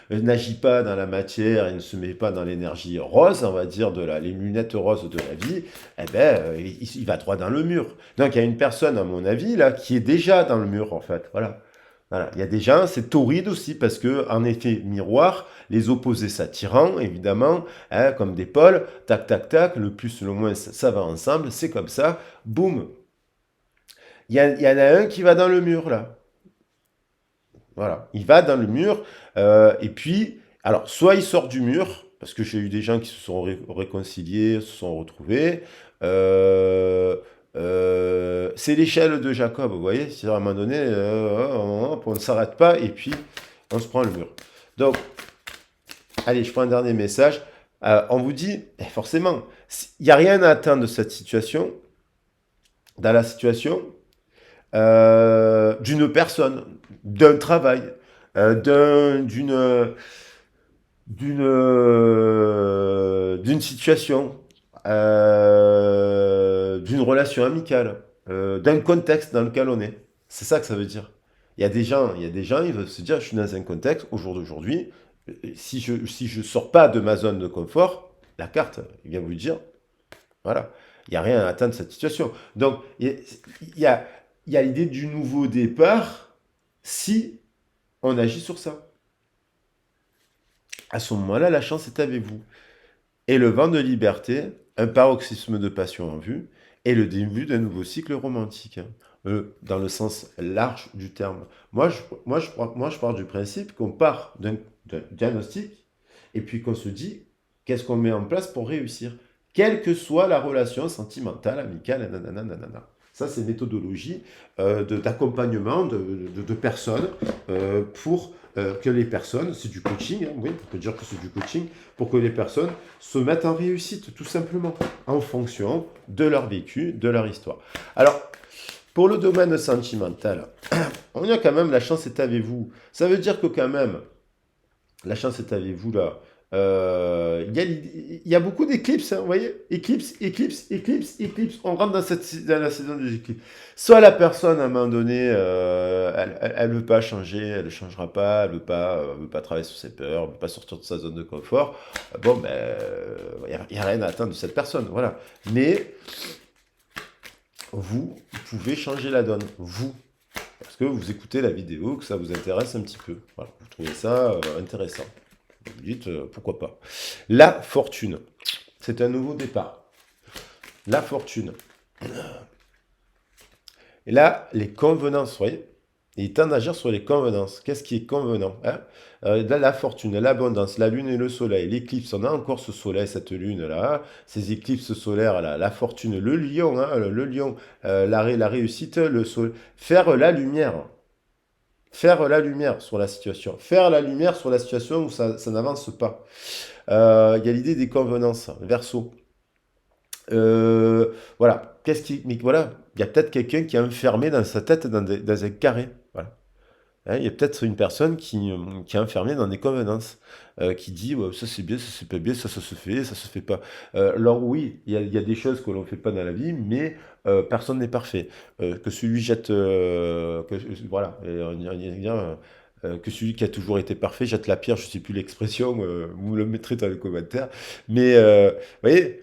n'agit pas dans la matière et ne se met pas dans l'énergie rose, on va dire, les lunettes roses de la vie, eh ben, il va droit dans le mur. Donc il y a une personne, à mon avis, là, qui est déjà dans le mur, en fait. Voilà. Voilà. Il y a des gens, c'est torride aussi, parce que, en effet, miroir, les opposés s'attirant, évidemment, hein, comme des pôles, tac, tac, tac, le plus, le moins, ça va ensemble, c'est comme ça, boum. Il y en a un qui va dans le mur, là. Voilà. Il va dans le mur, et puis, alors, soit il sort du mur, parce que j'ai eu des gens qui se sont réconciliés, se sont retrouvés, euh, c'est l'échelle de Jacob, vous voyez, c'est à un moment donné, on ne s'arrête pas, et puis, on se prend le mur. Donc, allez, je prends un dernier message. On vous dit, forcément, il n'y a rien à atteindre de cette situation, dans la situation, d'une personne, d'un travail, d'une situation, d'une relation amicale, d'un contexte dans lequel on est. C'est ça que ça veut dire. Il y a des gens, ils veulent se dire, je suis dans un contexte, au jour d'aujourd'hui, si je sors pas de ma zone de confort, la carte, il vient vous le dire, voilà. Il n'y a rien à atteindre de cette situation. Donc, il y a, il y a l'idée du nouveau départ si on agit sur ça. À ce moment-là, la chance est avec vous. Et le vent de liberté, un paroxysme de passion en vue, et le début d'un nouveau cycle romantique, hein, dans le sens large du terme. Moi, je pars du principe qu'on part d'un diagnostic et puis qu'on se dit qu'est-ce qu'on met en place pour réussir, quelle que soit la relation sentimentale, amicale, nanana, nanana. Ça, c'est méthodologie d'accompagnement de personnes pour que les personnes, c'est du coaching, hein, oui, on peut dire que c'est du coaching, pour que les personnes se mettent en réussite, tout simplement, en fonction de leur vécu, de leur histoire. Alors, pour le domaine sentimental, on a quand même la chance est avec vous. Ça veut dire que quand même, la chance est avec vous là. Il y a beaucoup d'éclipses, hein, vous voyez? Éclipse, éclipse, éclipse, éclipse. On rentre dans la saison des éclipses. Soit la personne, à un moment donné, elle veut pas changer, elle ne changera pas, veut pas travailler sur ses peurs, elle veut pas sortir de sa zone de confort. Bon, ben, il y a rien à attendre de cette personne, voilà. Mais vous pouvez changer la donne, vous. Parce que vous écoutez la vidéo, que ça vous intéresse un petit peu. Voilà, vous trouvez ça intéressant. Vous dites pourquoi pas. La fortune, c'est un nouveau départ. La fortune. Et là, les convenances, vous voyez, il est temps d'agir sur les convenances. Qu'est-ce qui est convenant, hein? La fortune, l'abondance, la lune et le soleil, l'éclipse, on a encore ce soleil, cette lune-là, ces éclipses solaires-là, la fortune, le lion, hein, le lion, la réussite, le soleil. Faire la lumière. Faire la lumière sur la situation. Faire la lumière sur la situation où ça n'avance pas. Il y a l'idée des convenances, verso. Voilà. Mais voilà, il y a peut-être quelqu'un qui est enfermé dans sa tête dans un carré. Voilà. Hein, il y a peut-être une personne qui est enfermée dans des convenances, qui dit ouais, ça c'est bien, ça c'est pas bien, ça se fait pas. Alors oui, il y a des choses que l'on ne fait pas dans la vie, mais personne n'est parfait. Que celui jette, voilà, que celui qui a toujours été parfait jette la pierre, je ne sais plus l'expression, vous me le mettrez dans les commentaires. Mais vous voyez,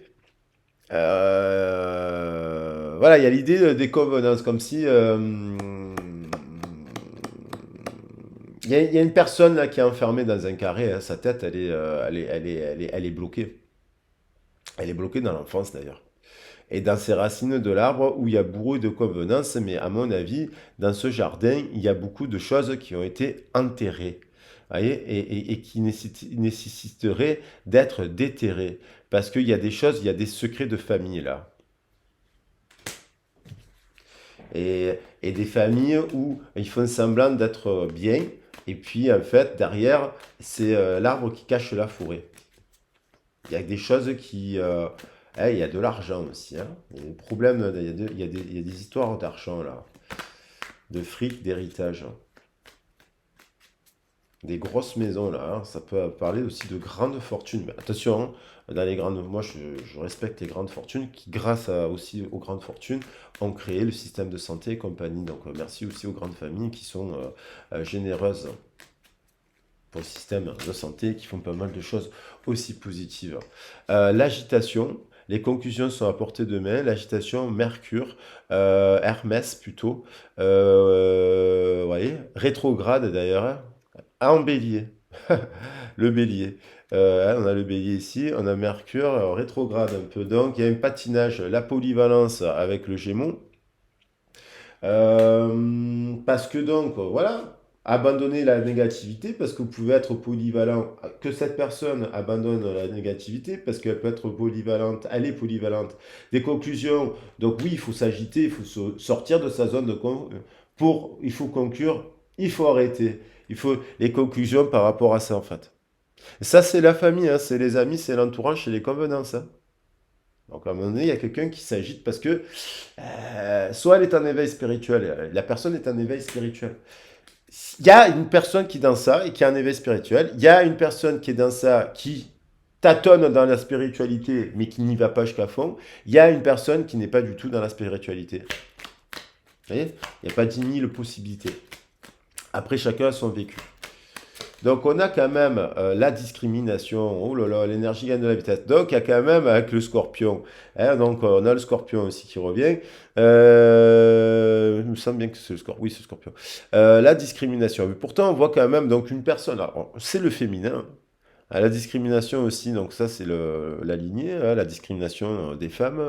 voilà, il y a l'idée des covenants, comme si il y a une personne là qui est enfermée dans un carré, hein, sa tête, elle est bloquée. Elle est bloquée dans l'enfance d'ailleurs. Et dans ces racines de l'arbre où il y a beaucoup de convenances, mais à mon avis, dans ce jardin, il y a beaucoup de choses qui ont été enterrées. Voyez, et qui nécessiteraient d'être déterrées. Parce qu'il y a des choses, il y a des secrets de famille là. Et des familles où ils font semblant d'être bien, et puis en fait, derrière, c'est l'arbre qui cache la forêt. Il y a des choses qui... il y a de l'argent aussi, hein. Il y a des problèmes, il y a des histoires d'argent là, de fric, d'héritage. Des grosses maisons là, hein. Ça peut parler aussi de grandes fortunes. Mais attention, hein, dans les grandes, moi je respecte les grandes fortunes qui, grâce aussi aux grandes fortunes, ont créé le système de santé et compagnie. Donc merci aussi aux grandes familles qui sont généreuses pour le système de santé, qui font pas mal de choses aussi positives. L'agitation, les conclusions sont à portée de main. L'agitation, Mercure, Hermès plutôt, voyez, rétrograde d'ailleurs, hein. En bélier, le bélier. Hein, on a le bélier ici, on a Mercure rétrograde un peu. Donc il y a un patinage, la polyvalence avec le Gémeaux. Parce que donc, voilà, abandonner la négativité, parce que vous pouvez être polyvalent, que cette personne abandonne la négativité, parce qu'elle peut être polyvalente, elle est polyvalente. Des conclusions, donc oui, il faut s'agiter, il faut sortir de sa zone de il faut conclure, il faut arrêter. Il faut les conclusions par rapport à ça, en fait. Et ça, c'est la famille, hein, c'est les amis, c'est l'entourage, c'est les convenances, hein. Donc à un moment donné, il y a quelqu'un qui s'agite parce que soit elle est en éveil spirituel, la personne est en éveil spirituel. Il y a une personne qui est dans ça et qui a un éveil spirituel. Il y a une personne qui est dans ça qui tâtonne dans la spiritualité mais qui n'y va pas jusqu'à fond. Il y a une personne qui n'est pas du tout dans la spiritualité. Vous voyez? Il n'y a pas 10 000 possibilités. Après, chacun a son vécu. Donc on a quand même la discrimination, oh là là, l'énergie gagne de la vitesse. Donc il y a quand même avec le scorpion, hein, donc on a le scorpion aussi qui revient. Il me semble bien que c'est le scorpion, oui c'est le scorpion. La discrimination. Mais pourtant on voit quand même donc une personne, c'est le féminin, La discrimination aussi, donc ça c'est la lignée, hein, la discrimination des femmes,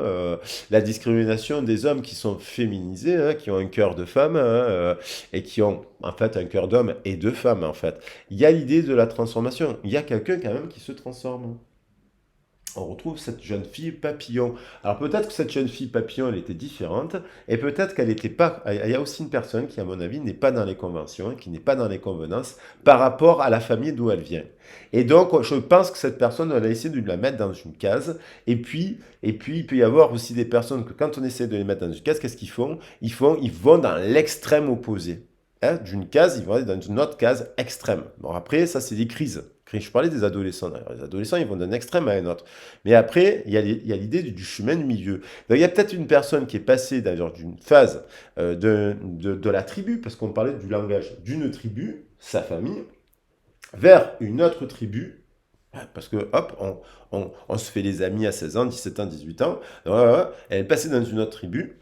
la discrimination des hommes qui sont féminisés, hein, qui ont un cœur de femme, hein, et qui ont en fait un cœur d'homme et de femme en fait. Il y a l'idée de la transformation. Il y a quelqu'un quand même qui se transforme. On retrouve cette jeune fille papillon. Alors peut-être que cette jeune fille papillon, elle était différente, et peut-être qu'elle n'était pas... Il y a aussi une personne qui, à mon avis, n'est pas dans les conventions, qui n'est pas dans les convenances par rapport à la famille d'où elle vient. Et donc, je pense que cette personne, on a essayé de la mettre dans une case, et puis il peut y avoir aussi des personnes que quand on essaie de les mettre dans une case, qu'est-ce qu'ils font? Ils vont dans l'extrême opposé. Hein, d'une case, ils vont aller dans une autre case extrême. Bon, après, ça, c'est des crises. Je parlais des adolescents. Alors, les adolescents, ils vont d'un extrême à un autre. Mais après, il y a l'idée du chemin du milieu. Donc, il y a peut-être une personne qui est passée d'ailleurs d'une phase de la tribu, parce qu'on parlait du langage d'une tribu, sa famille, vers une autre tribu, parce que hop, on se fait les amis à 16 ans, 17 ans, 18 ans. Elle est passée dans une autre tribu.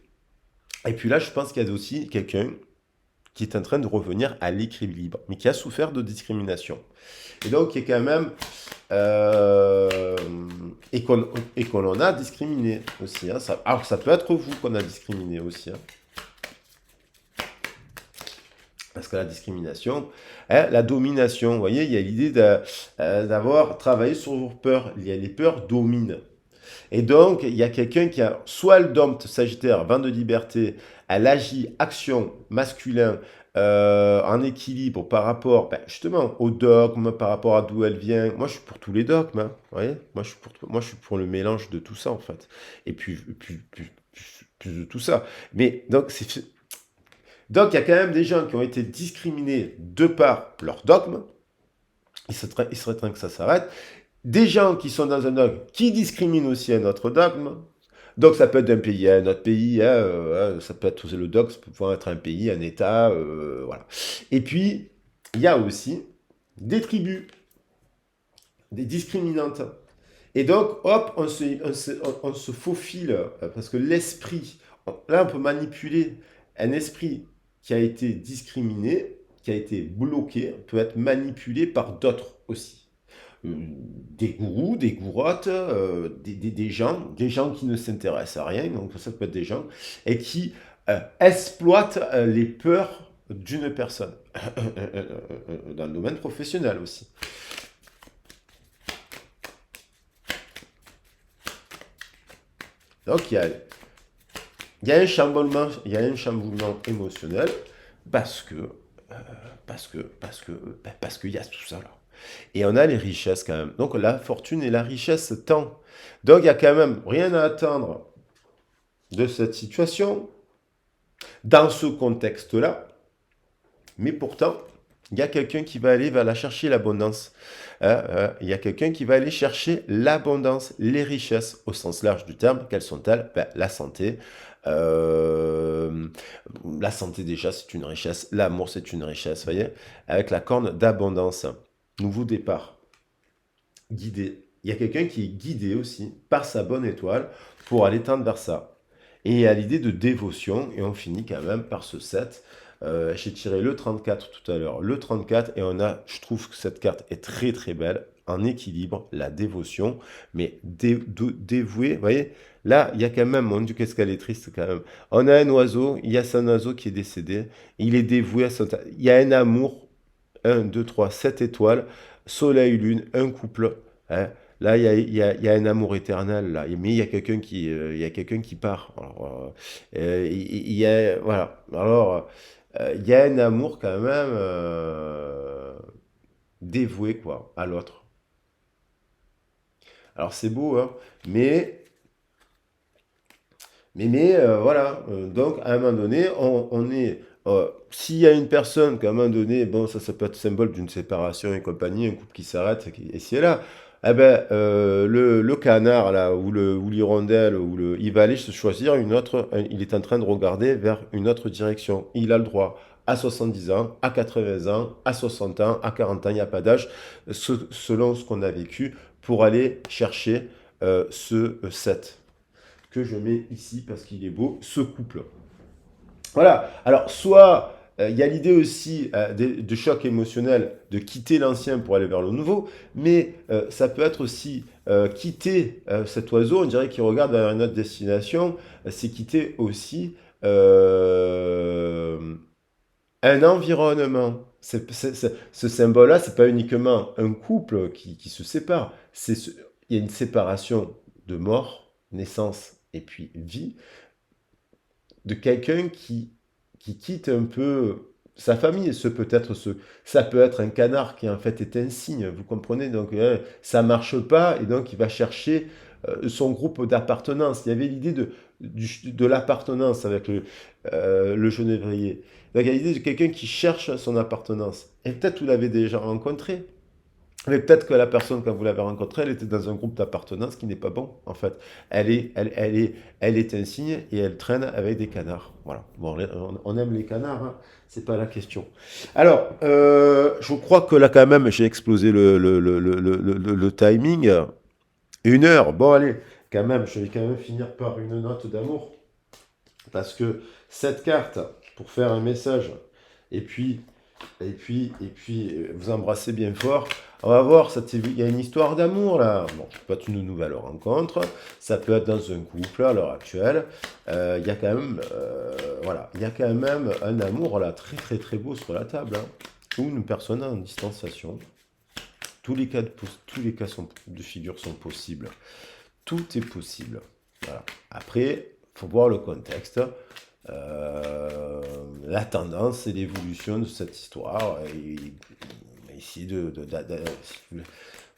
Et puis là, je pense qu'il y a aussi quelqu'un qui est en train de revenir à l'équilibre, mais qui a souffert de discrimination. Et donc, qui est quand même... euh, et qu'on en a discriminé aussi. Hein. Alors, ça peut être vous qu'on a discriminé aussi. Hein. Parce que la discrimination, hein, la domination, vous voyez, il y a l'idée d'avoir travaillé sur vos peurs. Il y a les peurs dominent. Et donc, il y a quelqu'un qui a soit le dompte Sagittaire, 20 de liberté, elle agit action masculin en équilibre par rapport justement au dogme, par rapport à d'où elle vient. Moi, je suis pour tous les dogmes. Hein, vous voyez, moi, je suis pour le mélange de tout ça en fait. Et puis de tout ça. Mais donc, il y a quand même des gens qui ont été discriminés de par leur dogme. Il serait temps que ça s'arrête. Des gens qui sont dans un dogme qui discriminent aussi un autre dogme. Donc ça peut être d'un pays à un autre pays, hein, ça peut être le dogme, ça peut pouvoir être un pays, un État, voilà. Et puis, il y a aussi des tribus, des discriminantes. Et donc, hop, on se faufile, parce que l'esprit, là on peut manipuler un esprit qui a été discriminé, qui a été bloqué, peut être manipulé par d'autres aussi des gourous, des gourottes, des gens qui ne s'intéressent à rien, donc ça peut être des gens, et qui exploitent les peurs d'une personne, dans le domaine professionnel aussi. Donc il y a un chamboulement émotionnel parce que, parce qu'il y a tout ça là. Et on a les richesses quand même. Donc la fortune et la richesse tend. Donc il y a quand même rien à attendre de cette situation, dans ce contexte-là, mais pourtant, il y a quelqu'un qui va aller vers la chercher l'abondance. Il y a quelqu'un qui va aller chercher l'abondance, les richesses, au sens large du terme. Quelles sont-elles? La santé. Euh, la santé déjà, c'est une richesse. L'amour, c'est une richesse, voyez, avec la corne d'abondance. Nouveau départ, guidé. Il y a quelqu'un qui est guidé aussi par sa bonne étoile pour aller tendre vers ça. Et il y a l'idée de dévotion, et on finit quand même par ce 7. J'ai tiré le 34 tout à l'heure, le 34, et je trouve que cette carte est très très belle, en équilibre, la dévotion, mais dévoué, vous voyez, là, il y a quand même, mon Dieu, qu'est-ce qu'elle est triste quand même. On a un oiseau, il y a son oiseau qui est décédé, il est dévoué à son... Il y a un amour, 7 étoiles, soleil, lune, un couple, hein. Là, il y a un amour éternel, là. Mais il y a quelqu'un qui part. Alors, voilà. Alors, il y a un amour quand même dévoué, quoi, à l'autre. Alors, c'est beau, hein. Mais voilà. Donc, à un moment donné, on est. S'il y a une personne qu'à un moment donné, bon, ça peut être symbole d'une séparation et compagnie, un couple qui s'arrête, et c'est là. Eh ben, le canard, là, ou l'hirondelle, il va aller se choisir une autre. Il est en train de regarder vers une autre direction. Il a le droit à 70 ans, à 80 ans, à 60 ans, à 40 ans, il n'y a pas d'âge, selon ce qu'on a vécu, pour aller chercher ce 7 que je mets ici parce qu'il est beau, ce couple. Voilà. Alors, soit il y a l'idée aussi de choc émotionnel, de quitter l'ancien pour aller vers le nouveau, mais ça peut être aussi quitter cet oiseau, on dirait qu'il regarde vers une autre destination, c'est quitter aussi un environnement. Ce symbole-là, c'est pas uniquement un couple qui se sépare, il y a une séparation de mort, naissance et puis vie, de quelqu'un qui quitte un peu sa famille. Ça peut être un canard qui en fait est un cygne, vous comprenez? Donc ça marche pas et donc il va chercher son groupe d'appartenance. Il y avait l'idée de l'appartenance avec le genévrier. Donc il y a l'idée de quelqu'un qui cherche son appartenance. Et peut-être vous l'avez déjà rencontré. Mais peut-être que la personne, quand vous l'avez rencontrée, elle était dans un groupe d'appartenance qui n'est pas bon, en fait. Elle est un cygne et elle traîne avec des canards. Voilà. Bon, on aime les canards, hein, c'est pas la question. Alors, je crois que là, quand même, j'ai explosé le timing. 1 heure. Bon, allez, quand même, je vais quand même finir par une note d'amour. Parce que cette carte, pour faire un message, et puis vous embrassez bien fort. On va voir, il y a une histoire d'amour là. Bon, ça peut être une nouvelle rencontre, ça peut être dans un couple à l'heure actuelle. Il y a quand même, voilà, il y a quand même un amour là très très très beau sur la table, hein, ou une personne en distanciation. Tous les cas de figure sont possibles. Tout est possible. Voilà. Après, il faut voir le contexte, la tendance et l'évolution de cette histoire. Et essayer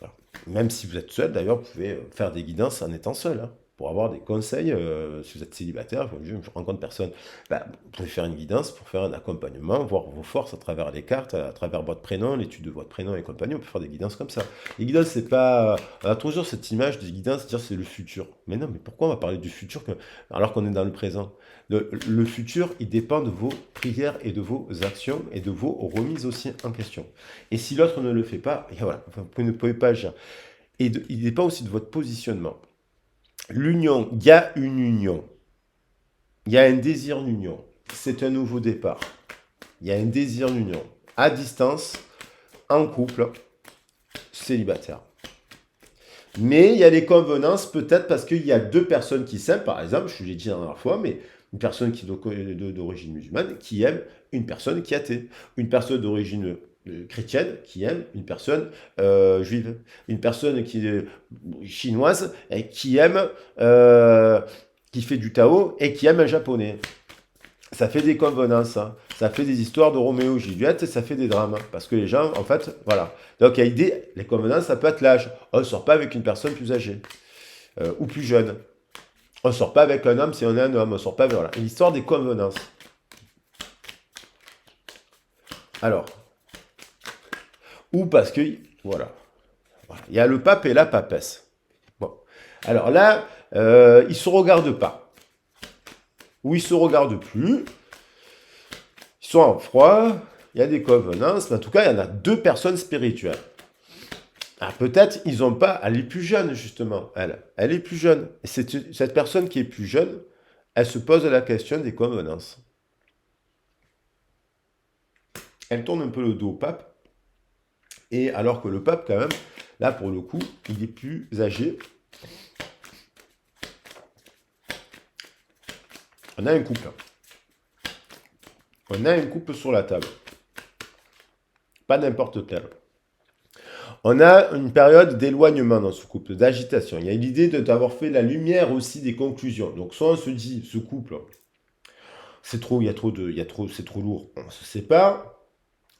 voilà. Même si vous êtes seul, d'ailleurs, vous pouvez faire des guidances en étant seul, hein, pour avoir des conseils. Si vous êtes célibataire, je rencontre personne, bah, vous pouvez faire une guidance pour faire un accompagnement, voir vos forces à travers les cartes, à travers votre prénom, l'étude de votre prénom et compagnie. On peut faire des guidances comme ça. Les guidances, c'est pas. On a toujours cette image des guidances, dire c'est le futur. Mais non, mais pourquoi on va parler du futur alors qu'on est dans le présent? Le futur, il dépend de vos prières et de vos actions et de vos remises aussi en question. Et si l'autre ne le fait pas, et voilà, vous ne pouvez pas agir. Et il dépend aussi de votre positionnement. L'union, il y a une union. Il y a un désir d'union. C'est un nouveau départ. Il y a un désir d'union. À distance, en couple, célibataire. Mais il y a des convenances, peut-être parce qu'il y a 2 personnes qui s'aiment, par exemple, je l'ai dit la dernière fois, mais une personne qui est d'origine musulmane qui aime une personne qui est athée. Une personne d'origine chrétienne qui aime une personne juive. Une personne qui est chinoise et qui aime, qui fait du Tao et qui aime un japonais. Ça fait des convenances, hein. Ça fait des histoires de Roméo et Juliette, ça fait des drames. Parce que les gens, en fait, voilà. Donc il y a l'idée, les convenances, ça peut être l'âge. On ne sort pas avec une personne plus âgée ou plus jeune. On ne sort pas avec un homme si on est un homme. On ne sort pas avec, voilà. L'histoire des convenances. Alors, ou parce que, voilà. Voilà. Il y a le pape et la papesse. Bon. Alors là, ils ne se regardent pas. Ou ils ne se regardent plus. Ils sont en froid, il y a des convenances, mais en tout cas, il y en a 2 personnes spirituelles. Ah, peut-être ils n'ont pas, elle est plus jeune justement, elle est plus jeune. Et cette personne qui est plus jeune, elle se pose la question des convenances. Elle tourne un peu le dos au pape, et alors que le pape quand même, là pour le coup, il est plus âgé. On a un couple. On a un couple sur la table. Pas n'importe quel. On a une période d'éloignement dans ce couple, d'agitation. Il y a l'idée d'avoir fait la lumière aussi des conclusions. Donc soit on se dit, ce couple, c'est trop, c'est trop lourd, on se sépare.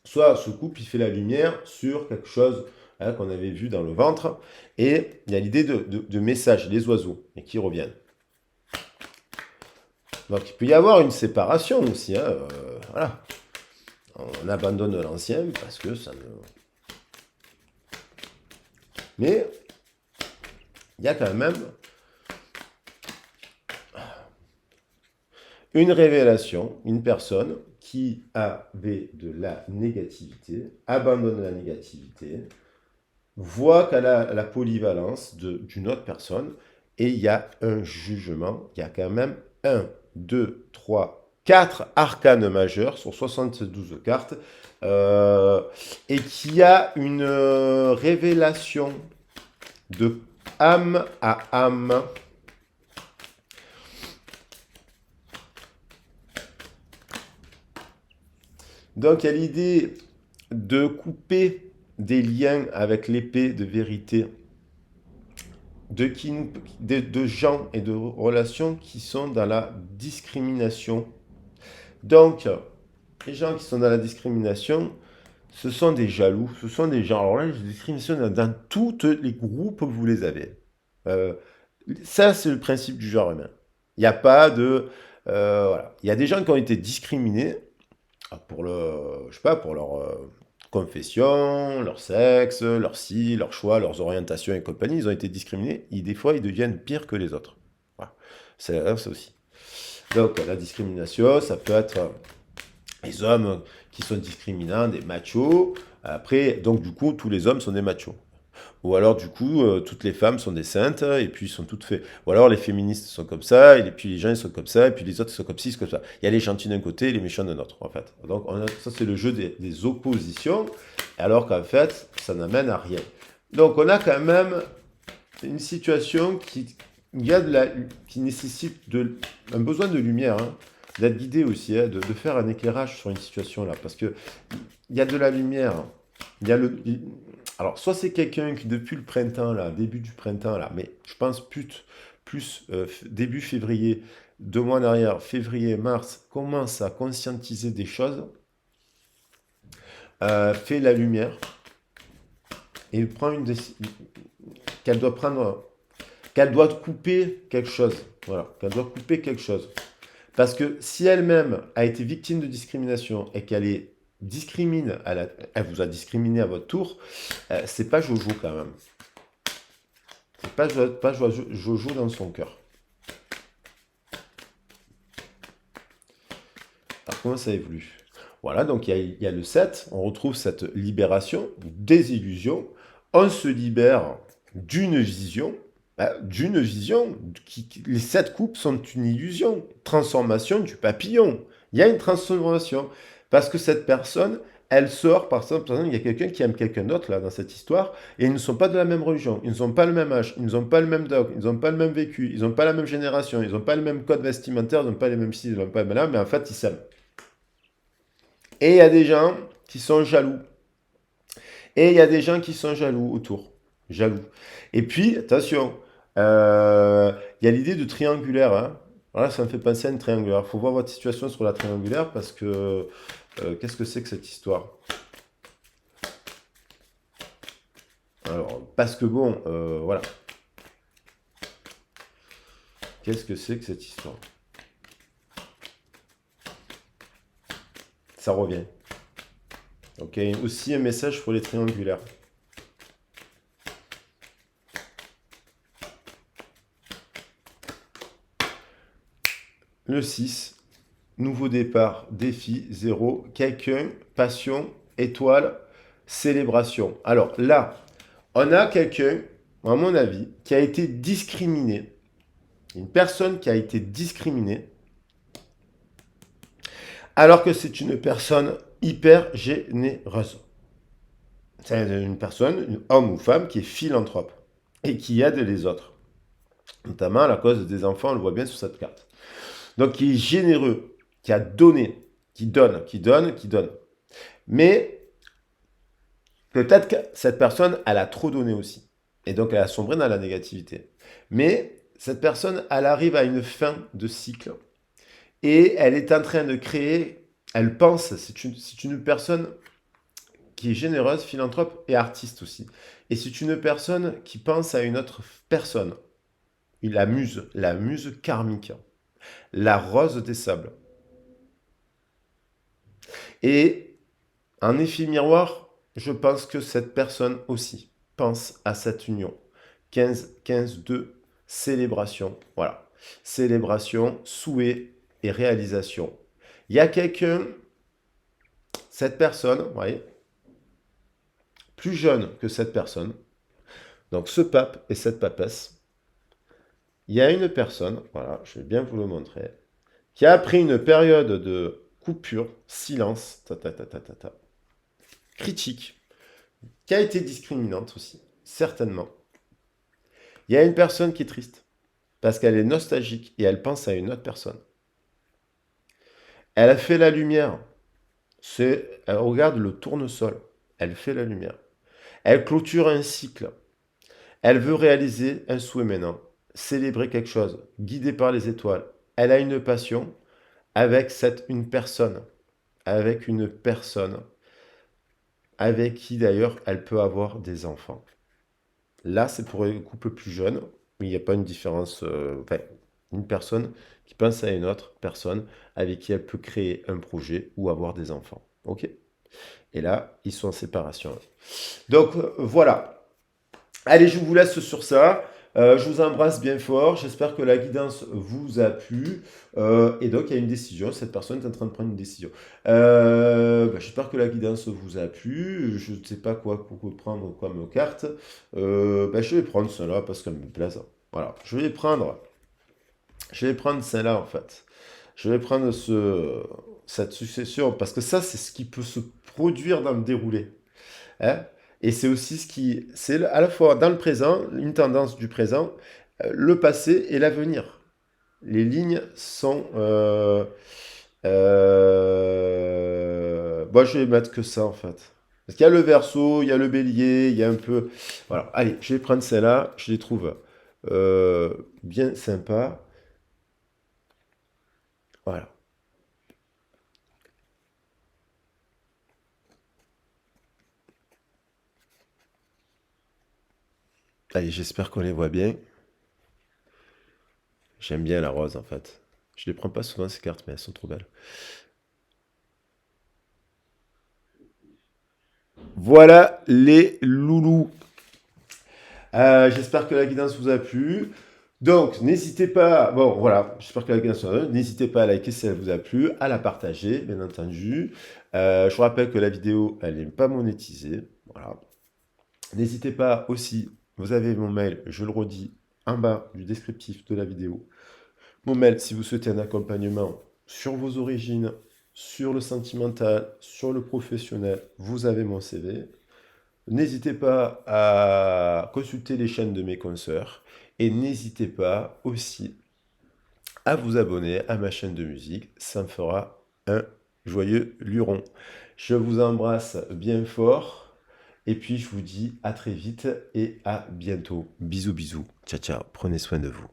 Soit ce couple, il fait la lumière sur quelque chose, hein, qu'on avait vu dans le ventre. Et il y a l'idée de messages, les oiseaux, et qui reviennent. Donc il peut y avoir une séparation aussi, hein, voilà. On abandonne l'ancien parce que ça ne... Mais il y a quand même une révélation, une personne qui avait de la négativité, abandonne la négativité, voit qu'elle a la polyvalence d'une autre personne, et il y a un jugement, il y a quand même 1, 2, 3, 4 arcanes majeures sur 72 cartes, et qui a une révélation de âme à âme. Donc, il y a l'idée de couper des liens avec l'épée de vérité de gens et de relations qui sont dans la discrimination. Donc, les gens qui sont dans la discrimination, ce sont des jaloux, ce sont des gens. Alors là, la discrimination, dans tous les groupes, vous les avez. Euh, Ça, c'est le principe du genre humain. Il n'y a pas de. Voilà. Il y a des gens qui ont été discriminés pour je sais pas, pour leur confession, leur sexe, leur si, leur choix, leurs orientations et compagnie. Ils ont été discriminés et des fois, ils deviennent pires que les autres. Voilà. C'est ça aussi. Donc, la discrimination, ça peut être les hommes qui sont discriminants, des machos. Après, donc du coup, tous les hommes sont des machos. Ou alors, du coup, toutes les femmes sont des saintes, et puis sont toutes fait. Ou alors, les féministes sont comme ça, et puis les gens ils sont comme ça, et puis les autres sont comme ci, sont comme ça. Il y a les gentils d'un côté et les méchants d'un autre, en fait. Donc, ça, c'est le jeu des oppositions, alors qu'en fait, ça n'amène à rien. Donc, on a quand même une situation qui nécessite un besoin de lumière, hein, d'être guidé aussi, hein, de faire un éclairage sur une situation là, parce que il y a de la lumière. Il y a alors, soit c'est quelqu'un qui, depuis le printemps, là, début du printemps, là, mais je pense plus début février, 2 mois derrière, février, mars, commence à conscientiser des choses, fait la lumière, et prend une décision qu'elle doit prendre, qu'elle doit couper quelque chose. Voilà, qu'elle doit couper quelque chose. Parce que si elle-même a été victime de discrimination et qu'elle est discrimine, elle vous a discriminé à votre tour, c'est pas Jojo quand même. C'est pas Jojo dans son cœur. Alors comment ça évolue? Voilà, donc il y a le 7, on retrouve cette libération, des illusions, on se libère d'une vision, les 7 coupes sont une illusion, transformation du papillon. Il y a une transformation, parce que cette personne, elle sort, par exemple, il y a quelqu'un qui aime quelqu'un d'autre, là, dans cette histoire, et ils ne sont pas de la même religion, ils n'ont pas le même âge, ils n'ont pas le même dogme, ils n'ont pas le même vécu, ils n'ont pas la même génération, ils n'ont pas le même code vestimentaire, ils n'ont pas les mêmes styles, ils n'ont pas le même là, mais en fait, ils s'aiment. Et il y a des gens qui sont jaloux. Et il y a des gens qui sont jaloux autour. Jaloux. Et puis, attention, il y a l'idée de triangulaire, hein. Voilà, ça me fait penser à une triangulaire. Il faut voir votre situation sur la triangulaire parce que qu'est-ce que c'est que cette histoire? Alors, parce que bon, voilà. Qu'est-ce que c'est que cette histoire? Ça revient. Ok, aussi un message pour les triangulaires. Le 6, nouveau départ, défi, 0, quelqu'un, passion, étoile, célébration. Alors là, on a quelqu'un, à mon avis, qui a été discriminé. Une personne qui a été discriminée, alors que c'est une personne hyper généreuse. C'est une personne, un homme ou femme, qui est philanthrope et qui aide les autres. Notamment à la cause des enfants, on le voit bien sur cette carte. Donc, qui est généreux, qui a donné, qui donne, qui donne, qui donne. Mais peut-être que cette personne, elle a trop donné aussi. Et donc, elle a sombré dans la négativité. Mais cette personne, elle arrive à une fin de cycle. Et elle est en train de créer, elle pense, c'est une personne qui est généreuse, philanthrope et artiste aussi. Et c'est une personne qui pense à une autre personne. La muse karmique, la rose des sables. Et en effet miroir, je pense que cette personne aussi pense à cette union. 15-2, célébration. Voilà. Célébration, souhait et réalisation. Il y a quelqu'un, cette personne, vous voyez, plus jeune que cette personne, donc ce pape et cette papesse, il y a une personne, voilà, je vais bien vous le montrer, qui a pris une période de coupure, silence, critique, qui a été discriminante aussi, certainement. Il y a une personne qui est triste, parce qu'elle est nostalgique et elle pense à une autre personne. Elle a fait la lumière. Elle regarde le tournesol. Elle fait la lumière. Elle clôture un cycle. Elle veut réaliser un souhait maintenant, célébrer quelque chose, guidée par les étoiles. Elle a une passion avec une personne, avec qui d'ailleurs elle peut avoir des enfants. Là, c'est pour un couple plus jeune, mais il n'y a pas une différence. Enfin, une personne qui pense à une autre personne avec qui elle peut créer un projet ou avoir des enfants. Ok? Et là, ils sont en séparation. Donc voilà. Allez, je vous laisse sur ça. Je vous embrasse bien fort. J'espère que la guidance vous a plu. Et donc, il y a une décision. Cette personne est en train de prendre une décision. J'espère que la guidance vous a plu. Je ne sais pas quoi prendre comme carte. Je vais prendre celle-là parce qu'elle me plaise. Voilà. Je vais prendre celle-là en fait. Je vais prendre cette succession parce que ça, c'est ce qui peut se produire dans le déroulé. Hein. Et c'est aussi c'est à la fois dans le présent, une tendance du présent, le passé et l'avenir. Les lignes sont... je vais mettre que ça en fait. Parce qu'il y a le Verseau, il y a le Bélier, il y a un peu... Voilà, allez, je vais prendre celle-là, je les trouve euh, bien sympas. Voilà. Allez, j'espère qu'on les voit bien. J'aime bien la rose en fait. Je les prends pas souvent ces cartes, mais elles sont trop belles. Voilà les loulous. J'espère que la guidance vous a plu. Donc, n'hésitez pas, bon voilà, j'espère que la guidance vous a plu. N'hésitez pas à liker si elle vous a plu, à la partager, bien entendu. Je vous rappelle que la vidéo, elle n'est pas monétisée. Voilà. N'hésitez pas aussi, vous avez mon mail, je le redis, en bas du descriptif de la vidéo. Mon mail, si vous souhaitez un accompagnement sur vos origines, sur le sentimental, sur le professionnel, vous avez mon CV. N'hésitez pas à consulter les chaînes de mes consoeurs et n'hésitez pas aussi à vous abonner à ma chaîne de musique. Ça me fera un joyeux luron. Je vous embrasse bien fort et puis je vous dis à très vite et à bientôt. Bisous bisous. Ciao ciao. Prenez soin de vous.